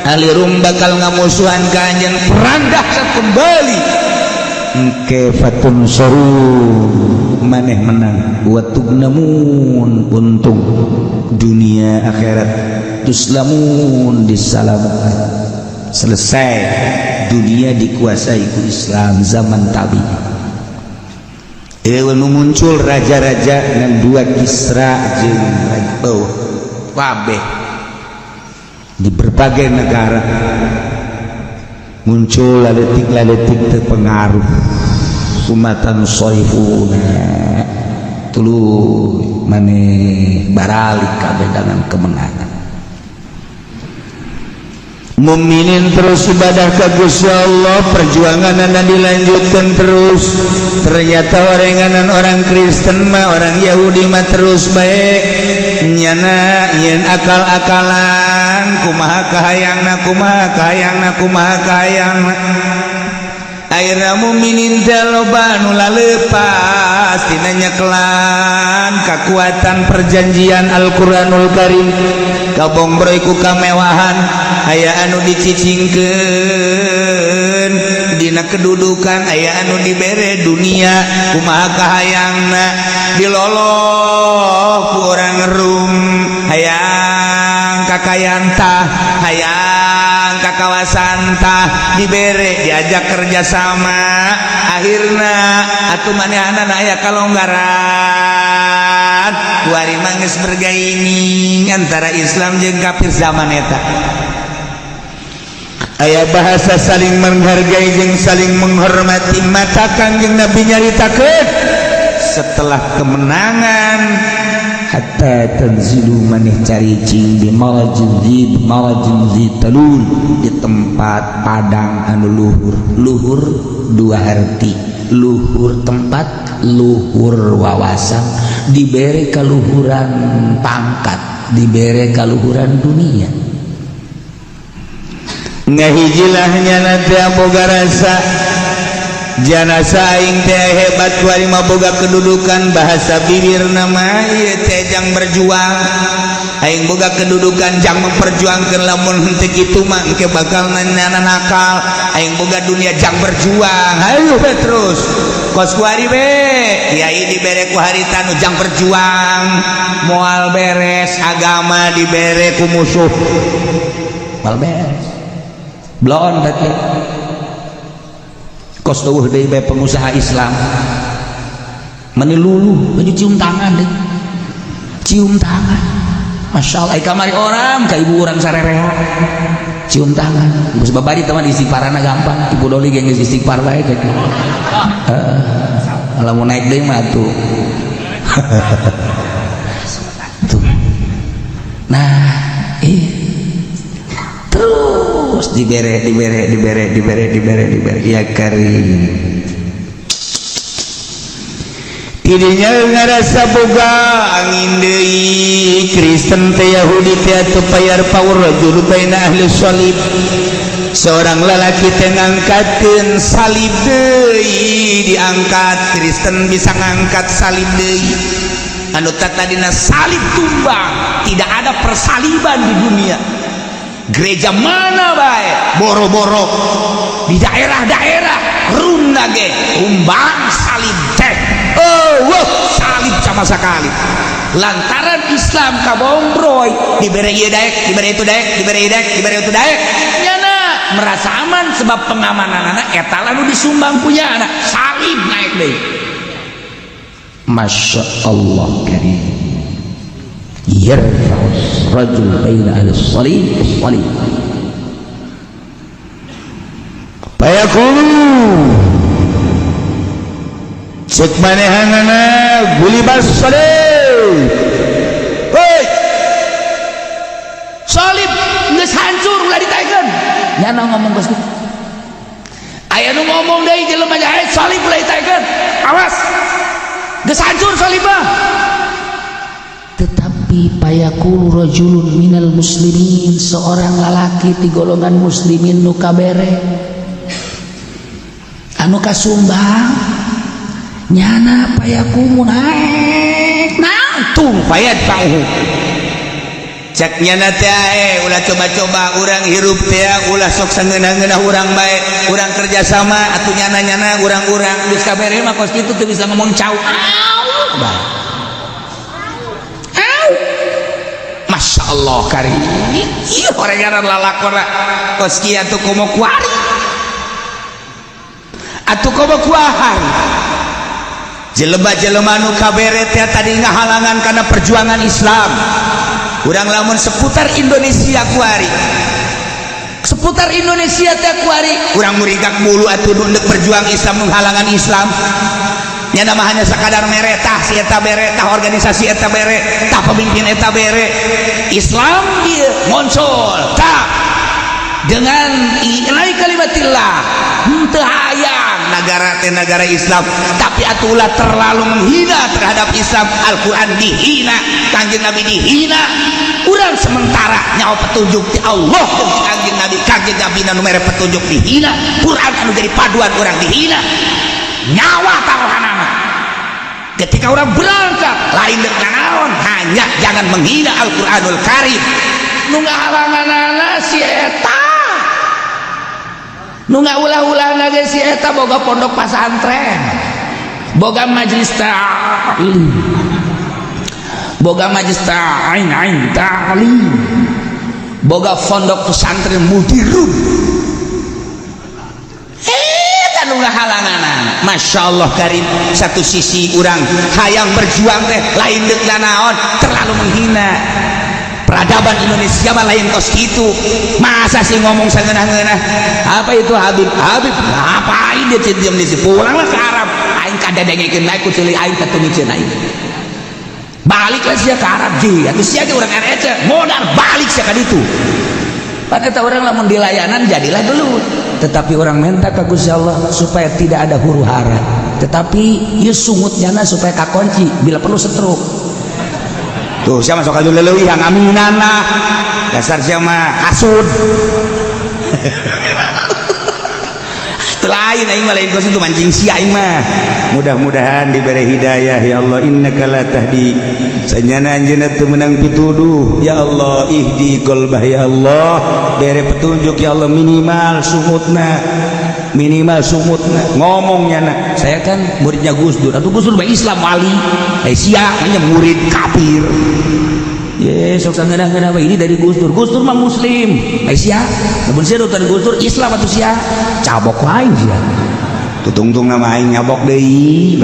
ahli rum bakal ngamusuhan ka anjeun, perang dahsyat kembali engke fatun soru maneh menang wa tugnamun untung dunia akhirat tuslamun disalamatkan. Selesai dunia dikuasai ku Islam zaman tabi'in. Muncul raja-raja dengan dua Kisra jeung Wabeh di berbagai negara, muncul laletik terpengaruh umatan soifuna tuluy maneh baralik kabeh dengan kemenangan. Mukminin terus ibadah ka Gusti Allah, perjuangan anda dilanjutkan terus. Ternyata orenganan orang Kristen mah orang Yahudi mah terus baik nyana yen akal-akalan kumaha kahayangna akhirna mukminin teh loba nu lalepas tina nyekelan kakuatan perjanjian Al-Qur'anul Karim, kabongbroy ku kamewahan aya anu dicicingkeun dina kedudukan, aya anu dibere dunia kumaha kahayangna diloloh ku urang Rum, hayang kakayaan tah, hayang kakawasan tah dibere, diajak kerjasama, akhirna atuh manehanna aya kalonggaran kuari manggeus bergaining antara Islam jeung kafir zaman eta. Aya bahasa saling menghargai jeung saling menghormati, mata Kangjeng Nabi nyaritakeun setelah kemenangan hatta tanzilu maneh caricing di marajin talul di tempat padang anu luhur dua arti, luhur tempat, luhur wawasan, dibere kaluhuran pangkat, dibere kaluhuran dunia. Ngahijilah nyana teh boga rasa janasa aing teh hebat kuari mah boga kedudukan, bahasa bibir nama ieu teh jang berjuang, aing boga kedudukan jang memperjuangkeun, lamun henteu kitu mah engke bakal nyana nakal, aing boga dunia jang berjuang. Hayu be terus kos kuari be kiai dibere ku harita nu jang berjuang, moal beres agama dibere ku musuh moal beres blon berarti kos dawuh deui bae pengusaha Islam mani luluh baju cium tangan deh, cium tangan, masya Allah kamari orang ka ibu orang sarereha cium tangan, geus babari teman istighfarana gampang, ibu doli ge geus istighfar bae teh lamun naik deui mah tuh tuh nah terus dibere ya karim tidinya ngarasa boga angin deui Kristen teh Yahudi teh atuh payar paur rajul baina ahli salib seorang lalaki teh ngangkatkeun salib deui diangkat Kristen bisa ngangkat salib deui anu tadina salib tumbang tidak ada persaliban di dunia gereja mana bae boro-boro di daerah-daerah runda ge tumbang salib teh salib sama sekali lantaran Islam kabombroy diberi ieu daek diberi itu daek diberi daek diberi itu daek nyana merasa aman sebab pengamanan anak eta lalu disumbang punya anak salib naik deui Masya Allah karim yarfa'us rajul baina al-salib was-salib payakulu cek manehanana gulibas salib hei salib geus hancur ulah ditaekeun nyana ngomong geus aya nu ngomong deui jelema jahe salib ulah ditaekeun awas geus hancur salib mah tetapi payakulu rajulun minal muslimin seorang lalaki ti golongan muslimin nu kabere anu kasumbang nyana payakumu naik tung payat pauhu cek nyana teh ulah coba-coba urang hirup teh ulah sok sangeunah-ngeunah urang bae urang kerjasama atuh nyana-nyana urang-urang geus kabere mah kos kitu teu bisa ngomong cau bae Masya Allah karim ieu horenganan lalakona kos kieu atuh komo kuari atuh komo kuahar jelema-jelema nu kabere teh tadi ngahalangan karena perjuangan Islam urang lamun seputar Indonesia kuari seputar Indonesia teh kuari urang murigak mulu atuh nunduk berjuang Islam menghalangan Islam nya nama hanya sakadar meretah si eta bere tah organisasi eta bere tah pemimpin eta bere Islam dia muncul tah dengan ilai kalimatillah henteu hayang negara teh negara Islam tapi atulah terlalu menghina terhadap Islam Al-Quran dihina kanjeng Nabi dihina urang sementara nyawa petunjuk di Allah kanjeng Nabi nu mere petunjuk dihina Quran anu jadi paduan urang dihina nyawa taruhanana ketika orang berangkat lain dengan naon hanya jangan menghina Al-Quranul Karim nu ngahalanganana si eta nu ngaulah-ulah ge si eta boga pondok pasantren boga majelis ta'lim boga majelis ta'lim boga pondok pesantren mudirun nu ngahalanganana Masya Allah karim satu sisi urang hayang berjuang teh lain deuk naon terlalu menghina peradaban Indonesia mah lain kos gitu masa sih ngomong sangeunah-ngeunah apa itu Habib ngapain dia diam di situ pulanglah ke Arab aing kadadengekeun bae ku ceuli aing katumikeun aing baliklah sia ke Arab ji atuh sia ge urang RRC modal balik sia ka ditu pan eta urang lamun dilayanan jadilah gelut tetapi orang minta ke Gusti Allah supaya tidak ada huru hara tetapi ieu sungutnyana supaya kakunci bila perlu setruk tuh siapa sok adu leuwih yang aminana dasar siapa hasud lain aing mah lain kos itu mancing si aing mah mudah-mudahan diberi hidayah ya Allah innaka la tahdi sanyana anjeunna teu meunang pituduh ya Allah ihdi qalbah ya Allah bere petunjuk ya Allah minimal sumutna ngomongnya nak saya kan muridnya Gus Dur atuh Gus Dur bae Islam wali sia nya murid kafir ye sok sangeunah-ngeunah bae ini dari Gus Dur mah muslim sia mun sia dari Gus Dur Islam atuh sia cabok wae sia tutungtung nama aing nyabok deui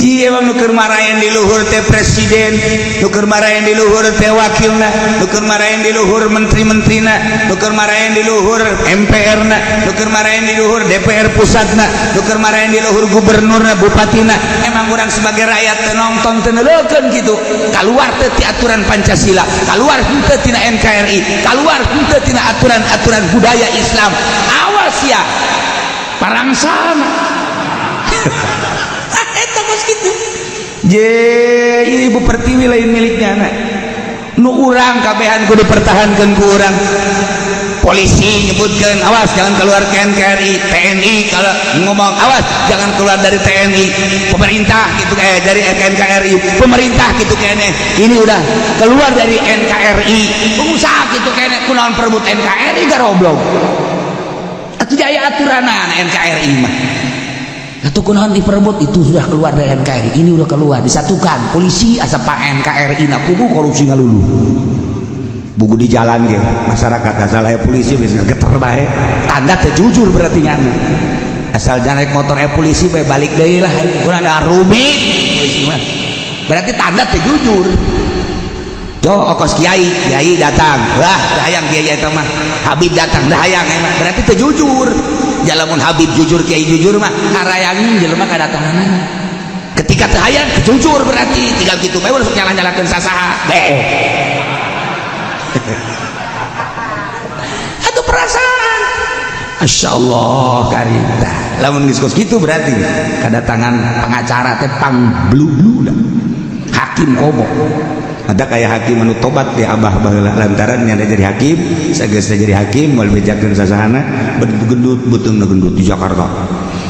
iya emang nuker marahin di luhur teh presiden nuker marahin di luhur teh wakilna nuker marahin di luhur menteri-menterina nuker marahin di luhur MPR na nuker marahin di luhur DPR pusatna nuker marahin di luhur gubernurna bupatina emang orang sebagai rakyat nonton teneleukeun gitu keluar teh ti aturan Pancasila keluar henteu tina NKRI keluar henteu tina aturan-aturan budaya Islam awas ya parangsana Eta kos gitu je ibu pertiwi lain miliknya anak nu urang kabehan kudu dipertahankan ku urang. Polisi nyebutkan awas jangan keluar ke NKRI, TNI kalau ngomong awas jangan keluar dari TNI, pemerintah gitu kayak dari NKRI, pemerintah gitu kayaknya ini udah keluar dari NKRI, pengusaha gitu kayaknya kunaon perebut NKRI garoblok atuh jaya aturanana NKRI mah atau kunaon diperebut itu sudah keluar dari NKRI, ini udah keluar disatukan polisi asa Pak NKRI na kubu korupsi ngalulu buku di jalan gitu masyarakat asal aya polisi bisa geter bae tanda teh jujur berarti nyana asal jangan naik motor polisi bae balik deui lah kurang ada rumit berarti tanda teh jujur yo okos kiai datang lah dahayang kiai eta mah Habib datang dahayang emang berarti teh jujur jalamun Habib jujur kiai jujur mah harayangin jelema kadatangan ketika teh hayang jujur berarti tinggal gitu bae urang nyala-nyalakeun sasaha atau perasaan Masya Allah karita lamun geus gitu berarti kedatangan pengacara teh pang blu hakim komo ada kayak hakim anu tobat di abah baheula lantaran nyanda jadi hakim sageus jadi hakim moal bejakeun sasahana gendut beutungna gendut di Jakarta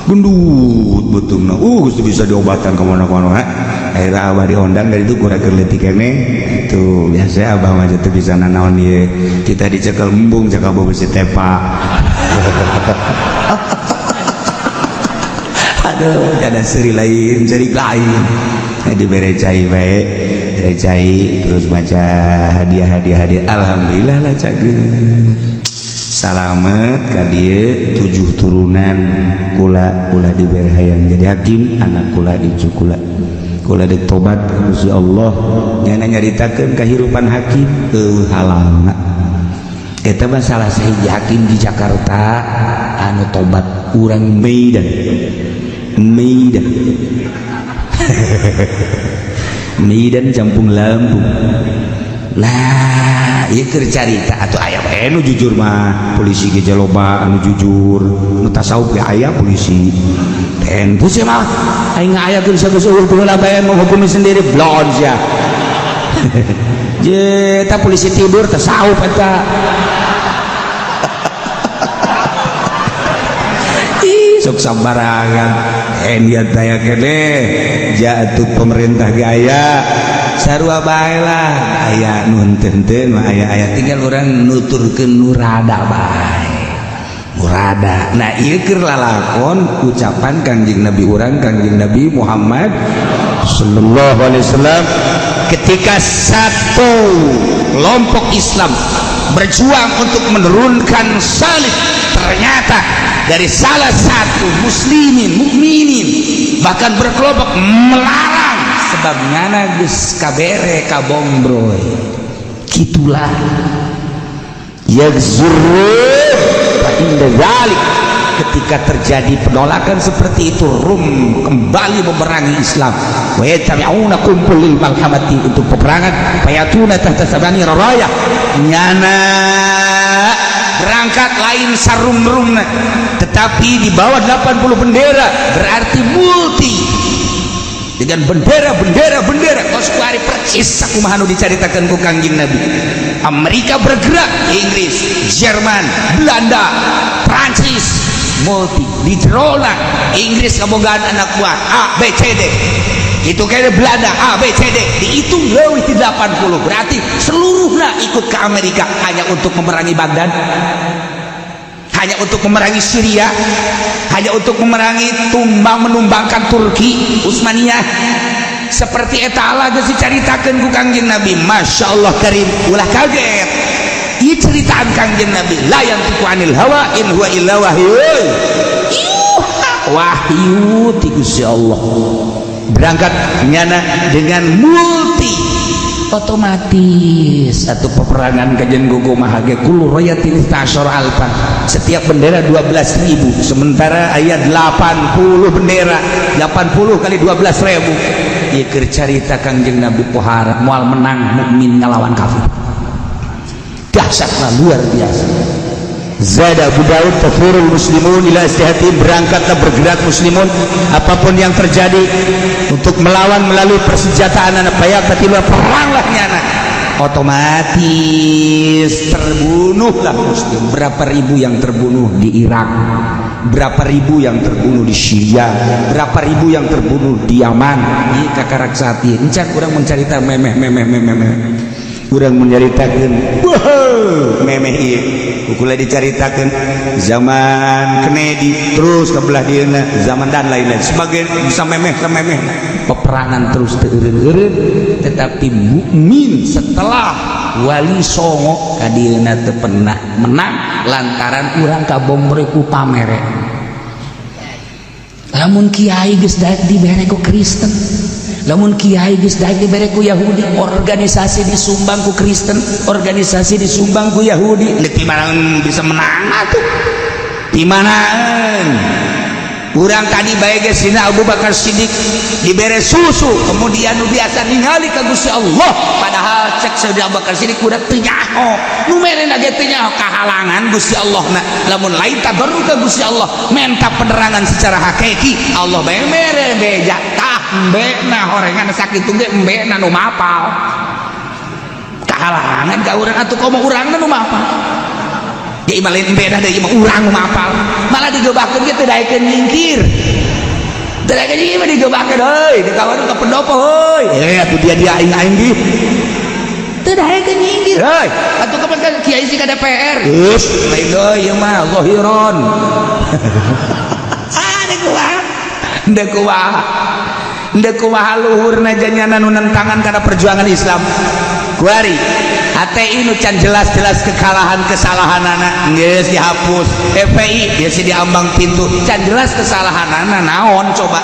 gendut beutungna geus bisa diobatan ka mana-mana akhirnya abah diondang dari itu kurang kerletik kene tuh biasa abah mah teu bisa nanaon ieu kita dicekel embung cak abah besi tepa aduh ada seri lain dibere cai bae cai terus baca hadiah alhamdulillah lah cageun salamet ka dieu 7 turunan kula dibere hayang jadi hakim anak kula icu kula dek tobat Gusti Allah nyana nyaritakeun kahirupan hakim halangna eta mah salah sahiji hakim di Jakarta anu tobat urang Medan Medan campung Lampung nah ieu keur carita atuh aya bae nu jujur mah polisi ge loba anu jujur nu tasawuf ge aya polisi ten pusi mah aing ngayakeun sageus eueuh puluna bae menghukumi sendiri blon sia je ta polisi tidur tasawuf eta sok sambarangan dia tanya kene jatuh pemerintah gaya sarua bae lah aya nu henteu mah aya tinggal urang nuturkeun nurada bae murada nah ieu keur lalakon ucapan Kangjeng Nabi urang Kangjeng Nabi Muhammad sallallahu alaihi wasallam ketika satu kelompok Islam berjuang untuk menurunkan salib ternyata dari salah satu muslimin mukminin bahkan berkelompok melarang sebab nyana geus kabere kabombroy kitulah yagzurru fa inda dzalik ketika terjadi penolakan seperti itu Rum kembali memerangi Islam wa yatabi'una kumpul lil malhamati untuk peperangan fayatuna tahta sabani rarayah nyana berangkat lain sarum-rumna tetapi di bawah 80 bendera berarti multi dengan bendera kos kuari percis sakumaha nu dicaritakeun ku Kangjeng Nabi Amerika bergerak Inggris Jerman Belanda Prancis multi di jerona Inggris kabogaan anak buah A B C D itu kayak Belanda A B C D dihitung leuwih ti 80 berarti seluruhnya ikut ke Amerika hanya untuk memerangi Baghdad hanya untuk memerangi Syria hanya untuk memerangi menumbangkan Turki Utsmaniyah seperti eta Allah geus dicaritakeun ku Kangjeng Nabi Masya Allah karim ulah kaget ieu ceritaan Kangjeng Nabi la yantiqu anil hawa in huwa illa wahyu ti Gusti Allah berangkat nyana dengan multi otomatis atau peperangan kajian gugu mahage kullu rayatin istashar alfan setiap bendera 12.000 sementara ayat 80 bendera 80 kali 12.000 ieu keur carita Kangjeng Nabi pohara moal menang mukmin ngalawan kafir dahsyatna luar biasa Zada Abu Daud tafurul muslimun ila istihatim, berangkatlah bergerak muslimun apapun yang terjadi untuk melawan melalui persenjataan anak bayak katilah peranglah nyana, otomatis terbunuhlah muslim. Berapa ribu yang terbunuh di Irak, berapa ribu yang terbunuh di Syria, berapa ribu yang terbunuh di Yaman. Ieu kakarak saati encan urang mencarita memeh urang menceritakan memeh ieu ukula dicaritakan zaman Kennedy terus ke belah dieuna zaman dan lain-lain sebagai bisa memeh peperangan terus teureun-eureun, tetapi mukmin setelah Wali Songo ka dieuna teu pernah menang lantaran urang kabombre ku pamere. Lamun kiai geus daek dibere ku Kristen, lamun kiai geus daek dibere ku Yahudi, organisasi disumbang ku Kristen, organisasi disumbang ku Yahudi, di mana bisa menang atuh? Di manaan? Urang tadi bae geus Sina Abu Bakar Siddiq dibere susu, kemudian nu biasa ningali ka Gusti Allah, padahal cek Sayyidina Abu Bakar Siddiq udah teu nyaho, nu merena ge teu nyaho kahalangan Gusti Allah na, lamun lain tabarru ka Gusti Allah menta penerangan secara hakiki Allah bae mere beja tah embena horengan sakitu ge embena nu mapal kahalangan ka urang atuh komo urangna nu mapal. Ya imalain beda dari imam urang mapal, malah digebakeun ge teu daekeun nyingkir. Teu daekeun nyingkir mah digebakeun heuy, di kawan ka pendopo heuy. Atuh dia aing ge. Teu daekeun nyingkir heuy. Atuh kapan kiai si ka DPR. Geus, lain deui ieu mah zahiron. Ndeu kumaha luhurna janyana nu nentangan kana perjuangan Islam. Kuari HTI nu can jelas-jelas kekalahan kesalahanana geus dihapus, FPI geus diambang pintu can jelas kesalahanana naon coba.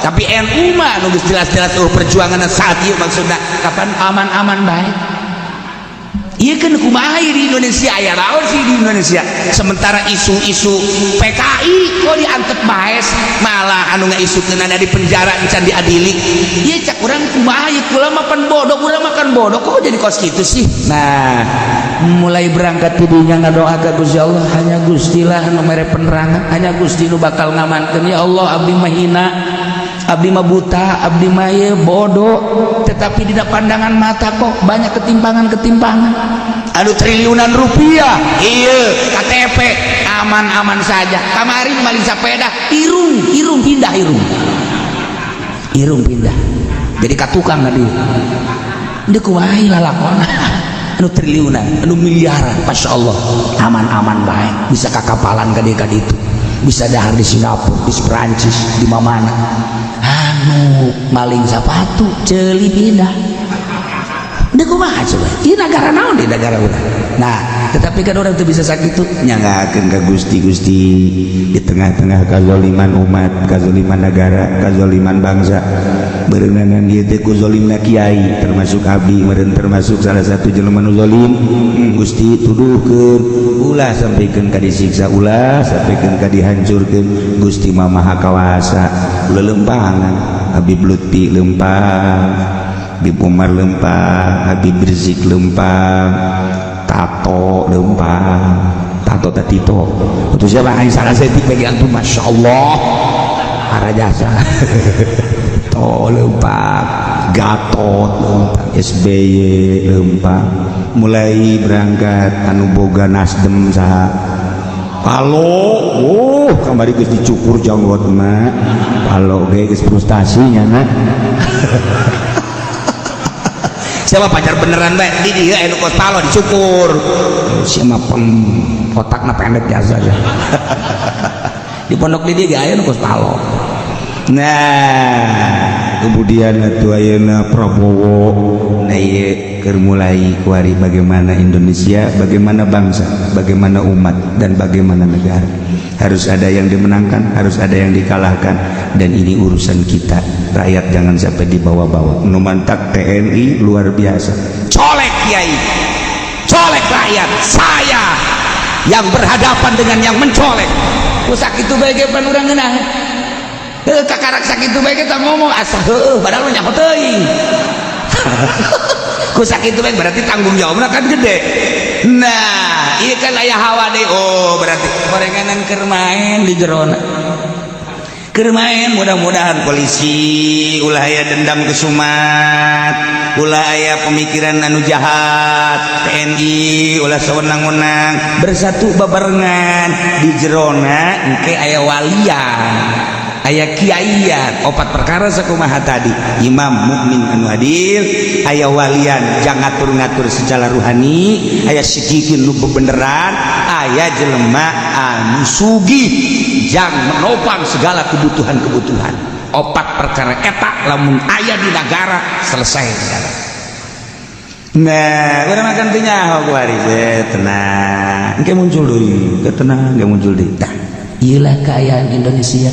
Tapi NU mah nu geus jelas-jelas perjuangan saat ieu maksudna kapan aman-aman bae. Ieu kan kumaha di Indonesia aya naon sih di Indonesia, sementara isu-isu PKI kok diantep baes, malah anu ngaisukeun ada di penjara encan diadili. Ieu cak urang kumaha ieu kula mah pan bodoh, urang makan bodoh kok jadi kos kitu sih. Nah, mulai berangkat ti dinya ngadoa ka Gusti Allah, hanya Gusti lah nu mere penerangan, hanya Gusti nu bakal ngamankeun. Ya Allah, abdi mah hina, abdi mah buta, abdi mah bodoh, tetapi di pandangan mata kok banyak ketimpangan-ketimpangan. Anu triliunan rupiah, iya KTP aman-aman saja. Kemarin maling sepeda, irung pindah, irung pindah. Jadi katukang tadi. Dia kumaha lalakona. Anu triliunan, anu miliaran, masya Allah, aman-aman baik. Bisa kakapalan ka ditu, bisa dahar di Singapura, di Perancis, di mana. Anu maling sepatu, ceuli pindah. Dia kumaha coba? Ini negara naon di negara urang. Nah, tetapi kan orang tuh bisa sakitu nyanggakeun ka Gusti di tengah-tengah kazaliman umat, kazaliman negara, kazaliman bangsa. Berenang ieu teh ku zalimna kiai, termasuk abdi meureun termasuk salah satu jelema nu zalim. Gusti tuduhkeun, ulah sampikeun ka disiksa, ulah sampikeun ka dihancurkeun. Gusti mah maha kawasa, lelempangan. Habib Lutfi lempang, Habib Umar lempang, Habib Rizik lempang, Tato lempang, Tato Tatito. Itu siapa? Aing salah setik bagi antum, masya Allah, harajasa. To lempang, Gatot lempang, SBY lempang. Mulai berangkat anu boga Nasdem saha. Palo, kamari geus dicukur janggot mah. Palo ge geus frustasinya na. Siapa pacar beneran bae di dieu anu kos palo dicukur. Siapa otakna pendek biasa aja. Di pondok di dieu ge aya anu kos palo. Nah, kemudian atuh ayeuna Prabowo. Nah ieu keur mulai kuari bagaimana Indonesia, bagaimana bangsa, bagaimana umat dan bagaimana negara. Harus ada yang dimenangkan, harus ada yang dikalahkan, dan ini urusan kita. Rakyat jangan sampai dibawa-bawa. Nu mantak TNI luar biasa. Colek kiai, colek rakyat. Saya yang berhadapan dengan yang mencolek. Usak itu bae pan urang ngeunah. Kakarak sakitu bae kita ngomong asa heueuh padahal nyaho teuing. ku sakitu bae berarti tanggung jawabna kan gede. Nah ieu kan aya hawa deui. Oh berarti gorenganan keur main di jerona, keur main. Mudah-mudahan polisi ulah aya dendam kesumat, ulah aya pemikiran anu jahat, TNI ulah sawenang-wenang bersatu babarengan di jerona engke aya walian, aya kiaian. Opat perkara sakumaha tadi, imam mukmin anu adil, aya walian jang ngatur-ngatur secara ruhani, aya sikikin nu bebeneran, aya jelema anu sugih jang menopang segala kebutuhan-kebutuhan. Opat perkara eta lamun aya di negara selesai negara. Nah, urang makan teh nyaho kuari tenang. Engke muncul deui, tenang, engke muncul deui. Tah, ieu lah keayaan Indonesia.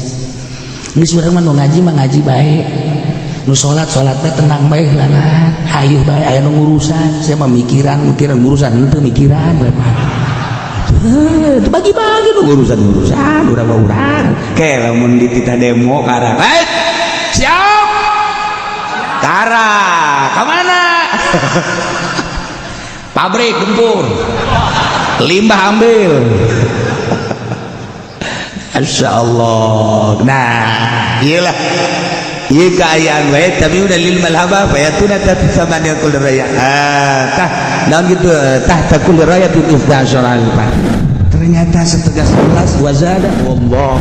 Geus urang mah nu ngaji mah ngaji bae. Nu salat teh tenang bae heula. Hayuh bae aya nu ngurusan, saya mah mikiran ngurusan henteu mikiran bae. Bagi-bagi nu urusan urang mah urang. Ke lamun di titah demo karang. Siap. Kara, ka mana? Pabrik gempur. Limbah ambil. Insyaallah. Nah, iyalah. Ieu kaayaan wae tapi udah lil malhaba fa yatuna sama dia kul raya. Tah naon gitu tah takul raya itu ifdasal. Ternyata setegas 11 wazada wallah